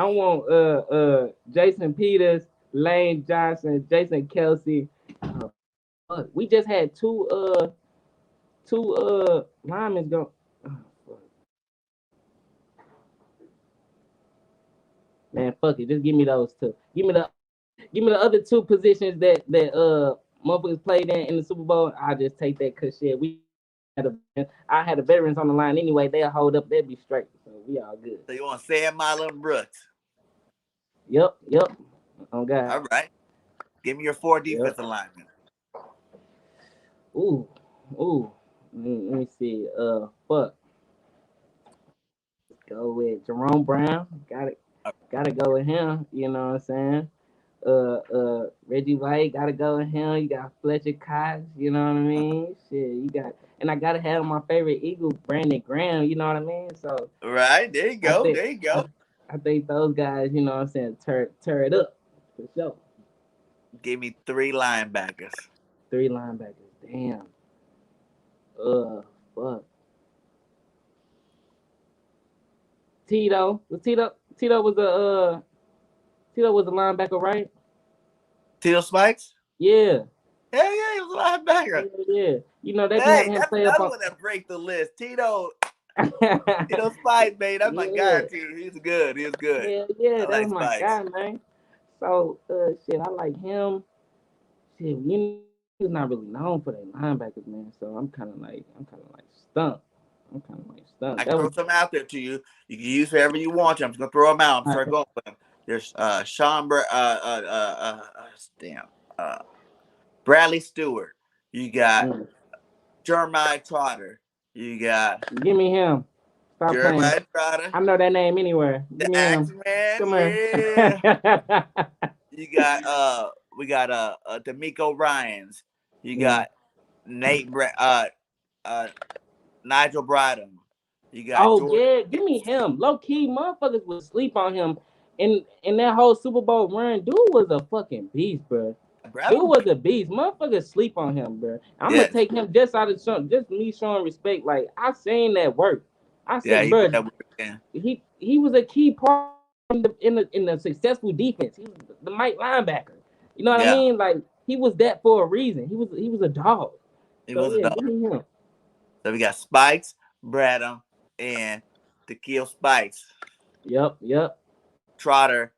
want Jason Peters, Lane Johnson, Jason Kelsey. Fuck. We just had two linemen go. Oh, fuck. Man, fuck it. Just give me those two. Give me the other two positions that motherfuckers played in the Super Bowl. I'll just take that cause shit. I had the veterans on the line anyway. They'll hold up. They'll be straight. So we all good. So you want Sam Malu and Brooks? Yep. Oh God. All right. Give me your 4 Yep. defensive linemen. Ooh. Let me see. Fuck. Let's go with Jerome Brown. Gotta go with him. You know what I'm saying? Reggie White, gotta go with him. You got Fletcher Cox, you know what I mean? Shit, you got, and I gotta have my favorite Eagle, Brandon Graham, you know what I mean? So, Right, there you go. I think those guys, you know what I'm saying, tear it up for sure. Give me 3 linebackers. 3 linebackers, damn. Fuck. Tito was a linebacker, right? Tito Spikes? Yeah. Hell yeah, he was a linebacker. Yeah. You know, they be Hey, having him that's play up another on. one that break the list. Tito Spikes, man. That's my guy, too. He's good. Yeah, I that like was my Spikes. guy, man. So, shit, I like him. Shit, he's not really known for that linebackers, man. So I'm kind of like stumped. I can throw some out there to you. You can use whoever you want to. I'm just gonna throw them out. I'm start going with them. There's Bradley Stewart. You got Jeremiah Trotter. You got Give me him. Stop Jeremiah playing. Trotter. I know that name anywhere. Give The me Axe him. Man. Come Yeah. here. You got we got D'Amico Ryans. You got Nigel Bradham. You got Oh George. yeah, give me him. Low key, motherfuckers would sleep on him. In that whole Super Bowl run, dude was a fucking beast, bro. Dude was a beast. Motherfuckers sleep on him, bro. I'm gonna take him just out of just me showing respect. Like I seen that work. I said, bro, he was a key part in the successful defense. He was the Mike linebacker. You know what I mean? Like he was that for a reason. He was a dog. He was a dog. Give me him. So we got Spikes, Bradham, and Tequil Spikes. Yep. Trotter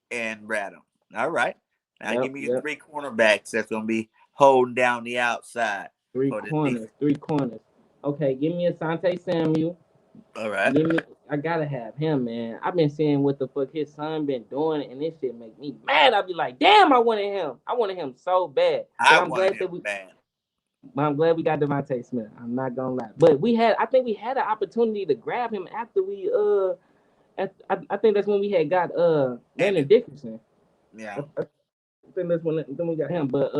and Bradham. All right. Now give me your 3 cornerbacks that's gonna be holding down the outside. 3 corners. Okay, give me Asante Samuel. All right. I gotta have him, man. I've been seeing what the fuck his son been doing, and this shit make me mad. I'll be like, damn, I wanted him so bad. I'm glad we got Devonta Smith. I'm not gonna lie, but I think we had an opportunity to grab him after we I think that's when we had got Landon Dickerson. Yeah. I think that's when we got him. But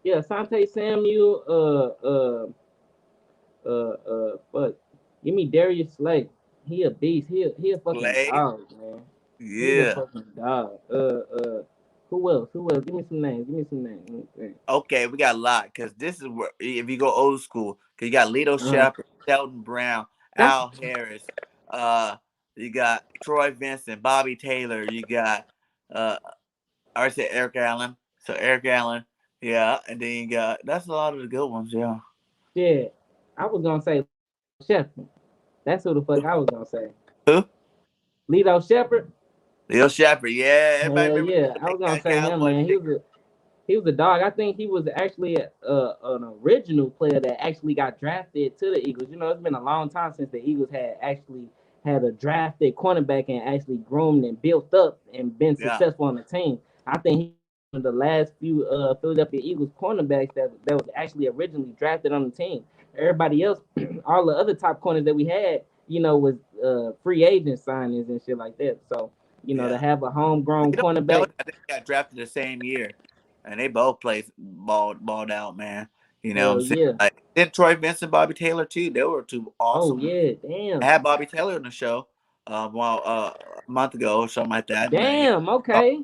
Asante Samuel, but give me Darius Slay. He a beast. He a fucking dog, man. Yeah. He a fucking dog. Who else? Give me some names. Okay, we got a lot because this is where if you go old school, because you got Lito Shepard, Sheldon Brown, Al Harris, you got Troy Vincent, Bobby Taylor, you got I already said Eric Allen. So Eric Allen, yeah, and then you got that's a lot of the good ones, yeah. Yeah, I was gonna say Shepard. That's who the fuck I was gonna say. Who? Lito Shepard. Lito Shepard, yeah. Everybody I was gonna say him, man. He was a dog. I think he was actually an original player that actually got drafted to the Eagles. You know, it's been a long time since the Eagles had a drafted cornerback and actually groomed and built up and been successful on the team. I think he was the last few Philadelphia Eagles cornerbacks that was actually originally drafted on the team. Everybody else, all the other top corners that we had, with free agent signings and shit like that. So, to Yeah. have a homegrown You know, cornerback. I think they got drafted the same year, and they both played balled out, man. You know what I'm Hell saying? yeah. Like, then Troy Vincent, Bobby Taylor too. They were two Oh awesome. yeah. I Damn. had Bobby Taylor on the show, a month ago or something like that. And, Damn. Okay.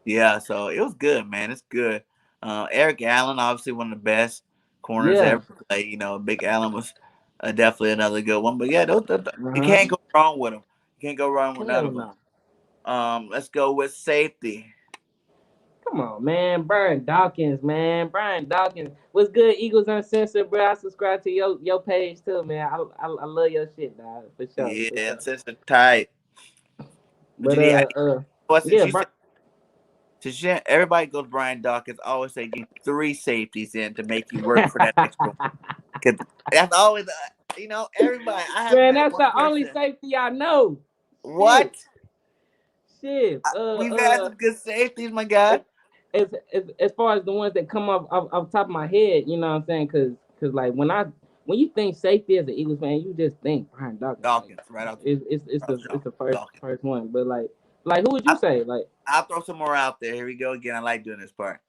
yeah, so it was good, man. It's good. Eric Allen, obviously one of the best corners Yeah. ever played. You know, Big Allen was definitely another good one. But yeah, you Uh-huh. can't go wrong with them. You can't go wrong with none Hell of them. no. Let's go with safety. Come on, man. Brian Dawkins, man. Brian Dawkins. What's good, Eagles Uncensored, bro? I subscribe to your page too, man. I love your shit, dog. For sure. Yeah, For and sure. since the tight. But But since yeah, you said everybody goes Brian Dawkins, I always say get 3 safeties in to make you work for that extra one. Cause that's always everybody. I haven't man, met that's one the only person. safety I know. What? Shit. Shit. We've had some good safeties, my guy. As far as the ones that come off top of my head, you know what I'm saying? Cause like when you think safety as an Eagles fan, you just think Brian Dawkins. Like, Dawkins, right out it's the Dawkins. first one. But like who would you I, say? Like, I'll throw some more out there. Here we go again. I like doing this part.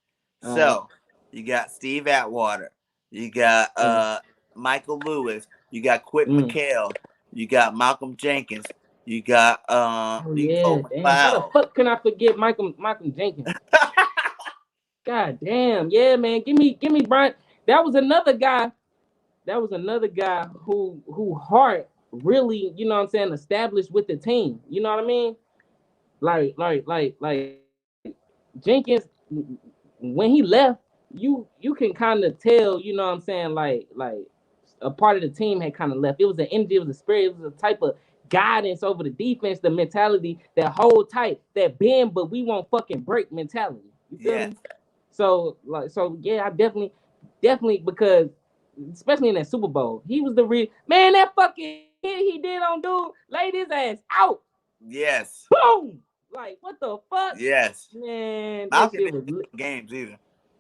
all right. So you got Steve Atwater, you got Mm, Michael Lewis, you got Quentin mm. McHale, you got Malcolm Jenkins, you got Oh Cole yeah, damn. How the McLeod. fuck can I forget Michael Jenkins? God damn, yeah, man. Give me Brian. That was another guy. That was another guy who heart really, what I'm saying, established with the team. You know what I mean? Like Jenkins, when he left, you can kind of tell, you know what I'm saying, like a part of the team had kind of left. It was the energy, it was the spirit, it was a type of guidance over the defense, the mentality, that hold tight, that bend, but we won't fucking break mentality. You feel Yes, me? So yeah, I definitely because especially in that Super Bowl, he was the real man. That fucking hit he did on dude, laid his ass out. yes, Boom! Like what the fuck, yes. man? That Malcolm shit didn't was miss no games either.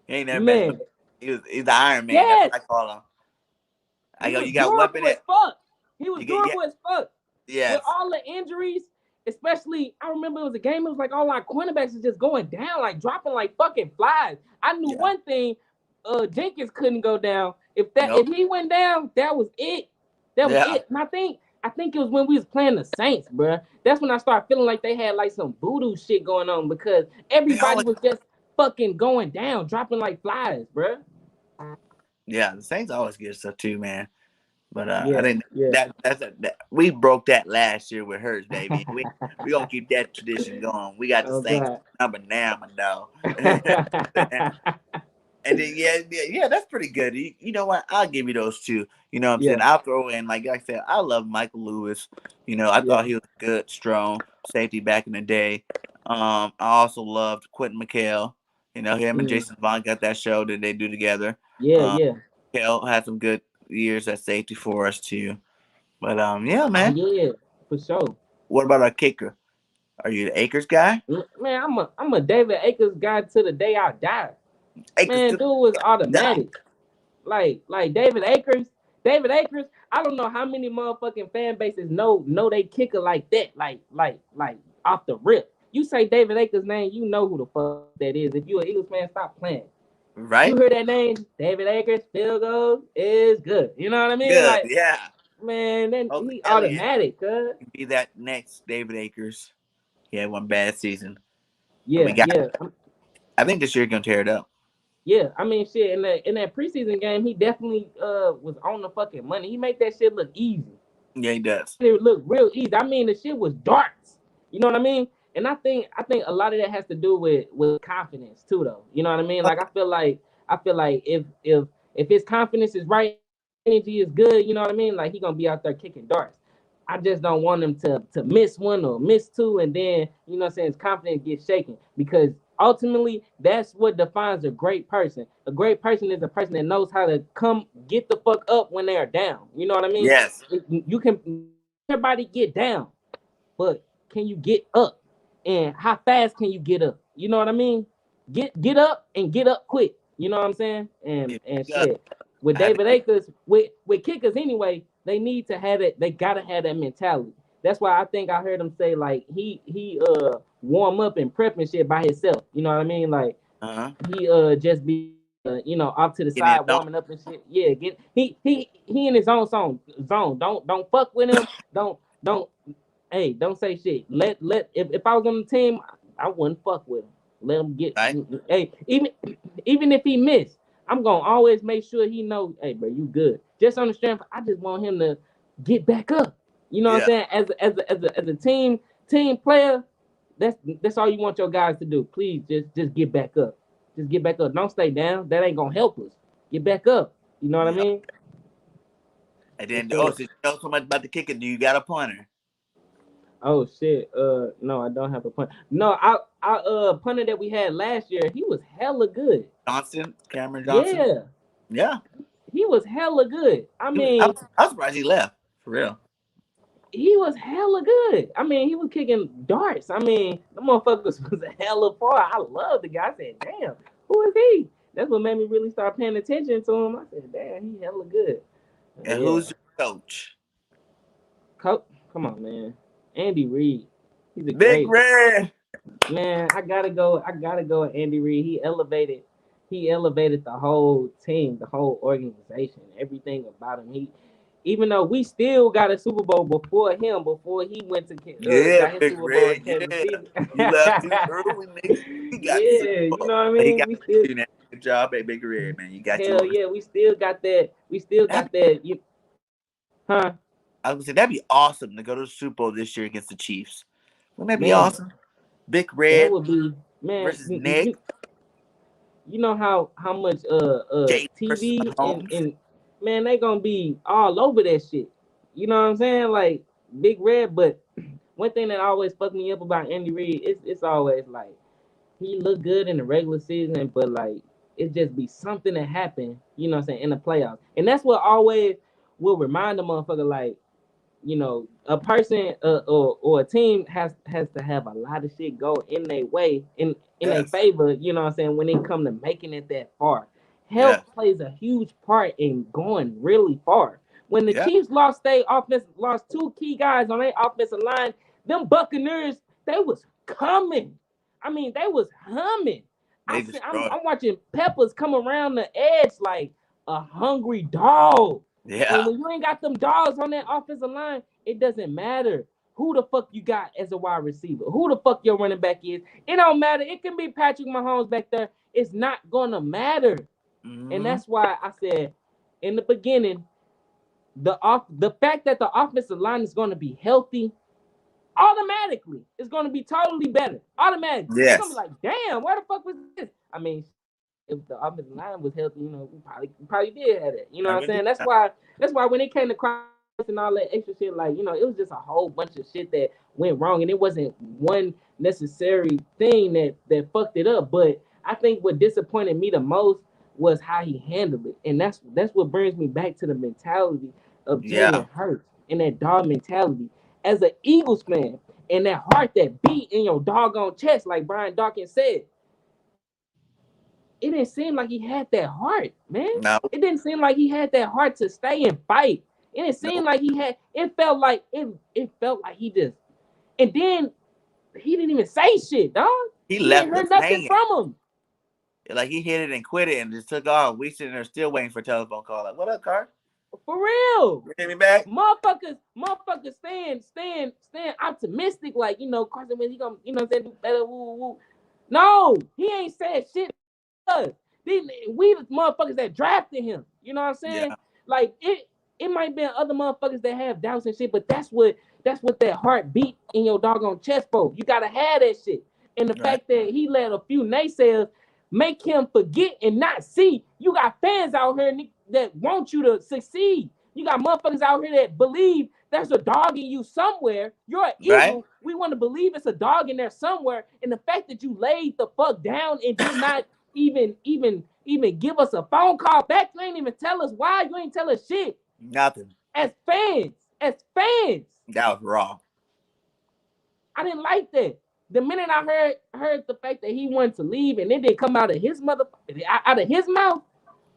He ain't never messed no. man. He's the Iron Man. That's Yes, what I call him. I he go, was you got weapon durable as it. fuck. He was You get durable as fuck. With yes. all the injuries, especially, I remember it was a game. It was like all our cornerbacks was just going down, like dropping like fucking flies. I knew Yeah. one thing: Jenkins couldn't go down. If Nope. he went down, that was it. That was Yeah. it. And I think it was when we was playing the Saints, bro. That's when I started feeling like they had like some voodoo shit going on because They everybody always. was just fucking going down, dropping like flies, bro. Yeah, the Saints always get stuff too, man. But I Yeah, think yeah. that we broke that last year with Hurts, baby. We gonna keep that tradition going. We got the Oh Saints god. number now, my dog. And then yeah, that's pretty good. You know what? I'll give you those two. You know what I'm saying? Yeah, I'll throw in like I said, I love Michael Lewis. You know, I yeah. thought he was good, strong safety back in the day. I also loved Quentin McHale. You know, him and Mm. Jason Vaughn got that show that they do together. Yeah, Um, yeah. McHale had some good years at safety for us too. But yeah, Oh man. yeah, for sure. What about our kicker? Are you the Akers guy? Man, I'm a David Akers guy to the day I die. Akers Man, to dude was die. automatic. Like David Akers. David Akers, I don't know how many motherfucking fan bases know they kicker like that, like off the rip. You say David Akers' name, you know who the fuck that is. If you an Eagles fan, stop playing. You Right? hear that name, David Akers, field goal is good. You know what I mean? Good. Like, Yeah. man, then Holy he hell yeah. automatic, cuz. Be that next David Akers. He had one bad season. And we Yeah, got yeah. I think this year gonna tear it up. Yeah, I mean, shit. In that preseason game, he definitely was on the fucking money. He made that shit look easy. Yeah, he does. It looked real easy. I mean, the shit was darts. You know what I mean? And I think a lot of that has to do with confidence too, though. You know what I mean? Like I feel like if his confidence is right, energy is good. You know what I mean? Like he gonna be out there kicking darts. I just don't want him to miss one or miss two, and then what I'm saying his confidence gets shaken because ultimately that's what defines a great person. A great person is a person that knows how to come get the fuck up when they are down. You know what I mean? Yes. You can everybody get down, but can you get up? And how fast can you get up? You know what I mean? Get up and get up quick. You know what I'm saying? And Yeah. shit. With David Akers, with kickers anyway, they need to have it. They gotta have that mentality. That's why I think I heard him say like he warm up and prep and shit by himself. You know what I mean? Like he just be off to the side warming up and shit. Yeah, get he in his own zone. Don't fuck with him. Don't hey, don't say shit. Let if I was on the team, I wouldn't fuck with him. Let him get hey, even if he missed, I'm gonna always make sure he knows, hey bro, you good. Just on the strength, I just want him to get back up. You know what I'm saying? As a team player, that's all you want your guys to do. Please just get back up. Just get back up. Don't stay down. That ain't gonna help us. Get back up. You know what I mean? And then since you know so much about the kicker, do you got a punter? Oh shit. No, I don't have a punt. No, I punter that we had last year, he was hella good. Cameron Johnson. Yeah. He was hella good. I mean, I'm surprised he left. For real. He was hella good. I mean, he was kicking darts. I mean, the motherfuckers was a hella far. I love the guy. I said, damn, who is he? That's what made me really start paying attention to him. I said, damn, he hella good. And who's your coach? Come on, man. Andy Reid. He's a Big Red. Man, I gotta go with Andy Reid. He elevated the whole team, the whole organization, everything about him. Even though we still got a Super Bowl before he went to got his Super Bowl in Kansas City. You left too early, nigga. You know what I mean? We still doing a good job at Big Red, man. You got we still got that. Huh? I was gonna say that'd be awesome to go to the Super Bowl this year against the Chiefs. Wouldn't that be awesome? Big Red that would be, man, versus Nick. You know how much TV and man, they gonna be all over that shit. You know what I'm saying? Like Big Red, but one thing that always fucked me up about Andy Reid, it's always like he look good in the regular season, but like it just be something that happened, you know what I'm saying, in the playoffs. And that's what always will remind the motherfucker, like, you know, a person or a team has to have a lot of shit go in their way, in their favor, you know what I'm saying, when it come to making it that far. Health plays a huge part in going really far. When the Chiefs lost two key guys on their offensive line, them Buccaneers, they was coming. I mean, they was humming. I'm watching Peppers come around the edge like a hungry dog. Yeah. And when you ain't got them dogs on that offensive line, it doesn't matter who the fuck you got as a wide receiver, who the fuck your running back is. It don't matter. It can be Patrick Mahomes back there. It's not gonna matter. Mm-hmm. And that's why I said in the beginning, the fact that the offensive line is going to be healthy, automatically, it's going to be totally better. Automatically. Yes. It's going to be like, damn, where the fuck was this? I mean, if the offensive line was healthy, you know, we probably did have that. You know what I'm saying? That's why when it came to crowds and all that extra shit, like, you know, it was just a whole bunch of shit that went wrong, and it wasn't one necessary thing that fucked it up. But I think what disappointed me the most was how he handled it. And that's what brings me back to the mentality of Jalen Hurts and that dog mentality. As an Eagles fan, and that heart that beat in your doggone chest, like Brian Dawkins said, it didn't seem like he had that heart, man. No. It didn't seem like he had that heart to stay and fight. It didn't seem like he had. It felt like he just. And then he didn't even say shit, dog. He left didn't hear nothing hanging from him. Like he hit it and quit it and just took off. We sitting there still waiting for a telephone call. Like, what up, Car? For real. Get me back. Motherfuckers staying optimistic, like, you know, Carson Wentz, he gonna, you know what I'm saying, do better, woo. No, he ain't said shit. We the motherfuckers that drafted him. You know what I'm saying? Yeah. Like it might be other motherfuckers that have doubts and shit, but that's what that heart beat in your doggone chest for. You gotta have that shit. And the fact that he let a few naysayers make him forget and not see. You got fans out here that want you to succeed. You got motherfuckers out here that believe there's a dog in you somewhere. You're an Eagle. Right. We want to believe it's a dog in there somewhere. And the fact that you laid the fuck down and did not even give us a phone call back, you ain't even tell us why. You ain't tell us shit. Nothing. As fans. That was wrong. I didn't like that. The minute I heard the fact that he wanted to leave and it didn't come out of his mouth,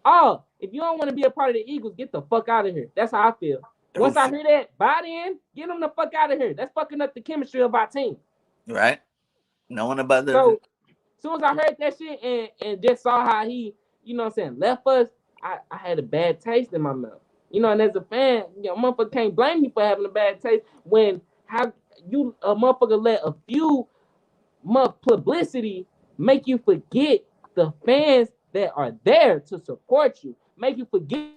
oh, If you don't want to be a part of the Eagles, get the fuck out of here. That's how I feel. Oh, Once I shit. hear that, buy in, get them the fuck out of here. That's fucking up the chemistry of our team. Right? No one about the. So as soon as I heard that shit and just saw how he, you know what I'm saying, left us, I had a bad taste in my mouth. You know, and as a fan, you know, motherfucker can't blame me for having a bad taste when how you a motherfucker let a few publicity make you forget the fans that are there to support you, make you forget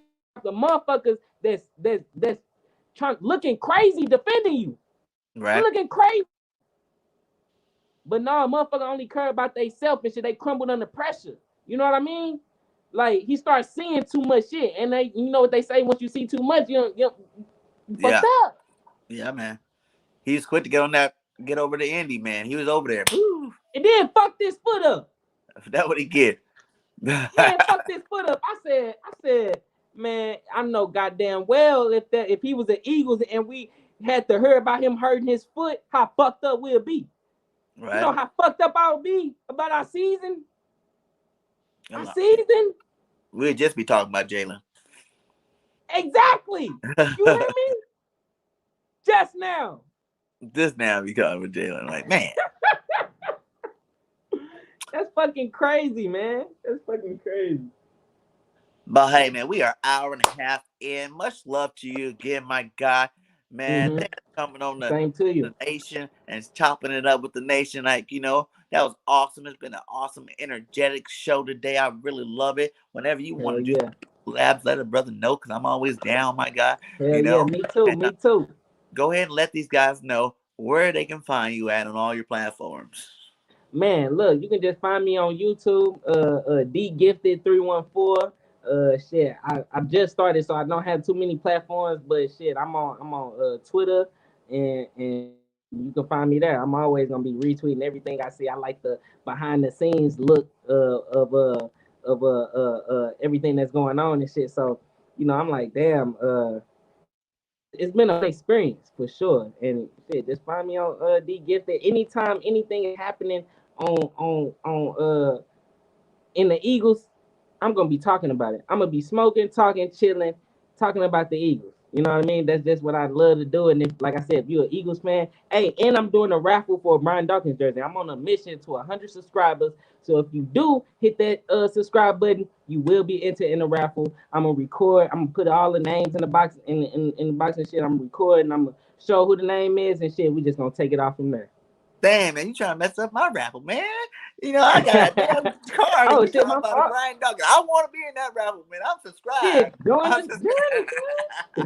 the motherfuckers that's trying looking crazy defending you. They're Right? looking crazy. But no, motherfucker only care about they self and shit. They crumbled under pressure. You know what I mean? Like he starts seeing too much shit, and they, you know what they say: once you see too much, you fucked Yeah. up. Yeah, man. He was quick to get over to Indy, man. He was over there. Woo. And then fuck this foot up. That's what he get. Man, fuck this foot up. I said, man, I know goddamn well if he was the Eagles and we had to hear about him hurting his foot, how fucked up we'll be. You know Right? how fucked up I'll be about our season? Our Come season? We'll just be talking about Jalen. Exactly. You hear me? Just now. This now we talking about Jalen. Like, man. That's fucking crazy, man. That's fucking crazy. But hey, man, we are hour and a half in. Much love to you again, my guy. Man, thanks for coming on Same to you. the nation and chopping it up with the nation. Like, that was awesome. It's been an awesome, energetic show today. I really love it. Whenever you want to do labs, let a brother know because I'm always down, my guy. Hell yeah, me too, And, me too. Go ahead and let these guys know where they can find you at on all your platforms. Man, look, you can just find me on YouTube, DGifted314. Shit, I just started, so I don't have too many platforms, but shit, I'm on Twitter, and you can find me there. I'm always gonna be retweeting everything I see. I like the behind the scenes look of everything that's going on and shit. So, I'm like, damn, it's been an experience for sure. And shit, just find me on D Gifted. Anytime anything is happening on in the Eagles, I'm gonna be talking about it. I'm gonna be smoking, talking, chilling, talking about the Eagles. You know what I mean? That's just what I love to do. And if, like I said, if you're an Eagles fan, hey, and I'm doing a raffle for a Brian Dawkins jersey. I'm on a mission to 100 subscribers. So if you do hit that subscribe button, you will be entered in the raffle. I'm gonna record. I'm gonna put all the names in the box in the box and shit. I'm recording. I'm gonna show who the name is and shit. We just gonna take it off from there. Damn, man, you trying to mess up my raffle, man. I got a damn card. Oh, You shit, talking my about a fault. Brian Dawkins. I want to be in that raffle, man. I'm subscribed. Shit, join I'm the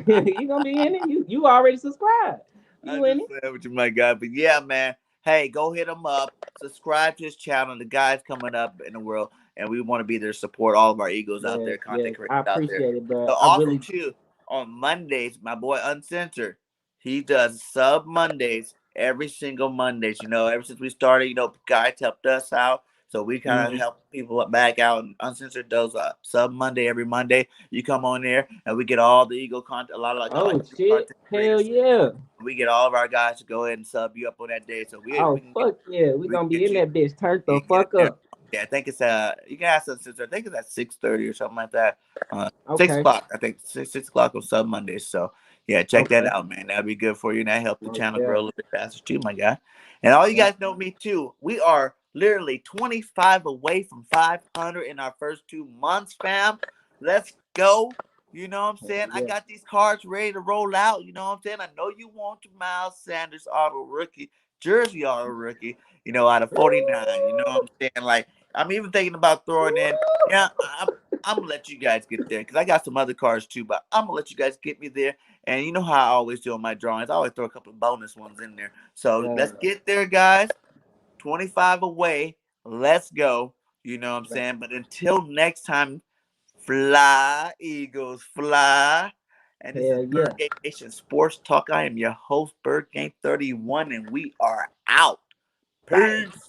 journey. You gonna be in it? You already subscribed. I'm You in just it? saying with you, my guy. But yeah, man. Hey, go hit him up. Subscribe to his channel. The guy's coming up in the world, and we want to be there to support all of our Eagles out there, content creators I out there. appreciate it, bro. So I also really too, on Mondays, my boy Uncensored, he does sub Mondays every single Mondays. Ever since we started, guys helped us out. So we kind of help people back out. And Uncensored does a sub Monday every Monday. You come on there and we get all the Eagle content, a lot of like shit. content Hell creators. yeah. We get all of our guys to go ahead and sub you up on that day. So we can Fuck yeah. We gonna be in you, that bitch. Turn the you can get fuck it there. up. Yeah, I think it's you can ask Uncensored. I think it's at 6:30 or something like that. 6 Okay. o'clock. I think 6 o'clock on sub Mondays. So yeah, check that out, man. That'd be good for you. And that help the channel grow a little bit faster too, my guy. And all you guys know me too. We are literally 25 away from 500 in our first 2 months, fam. Let's go. You know what I'm saying? I got these cards ready to roll out. You know what I'm saying? I know you want your Miles Sanders auto rookie, jersey auto rookie, out of 49. You know what I'm saying? Like, I'm even thinking about throwing in. Yeah, I'm gonna let you guys get there because I got some other cards too, but I'm gonna let you guys get me there. And you know how I always do on my drawings. I always throw a couple of bonus ones in there. So let's get there, guys. 25 away. Let's go. You know what I'm saying? But until next time, fly, Eagles, fly. And this is BIRDGANG Nation Sports Talk. I am your host, BIRDGANG 31, and we are out. Peace.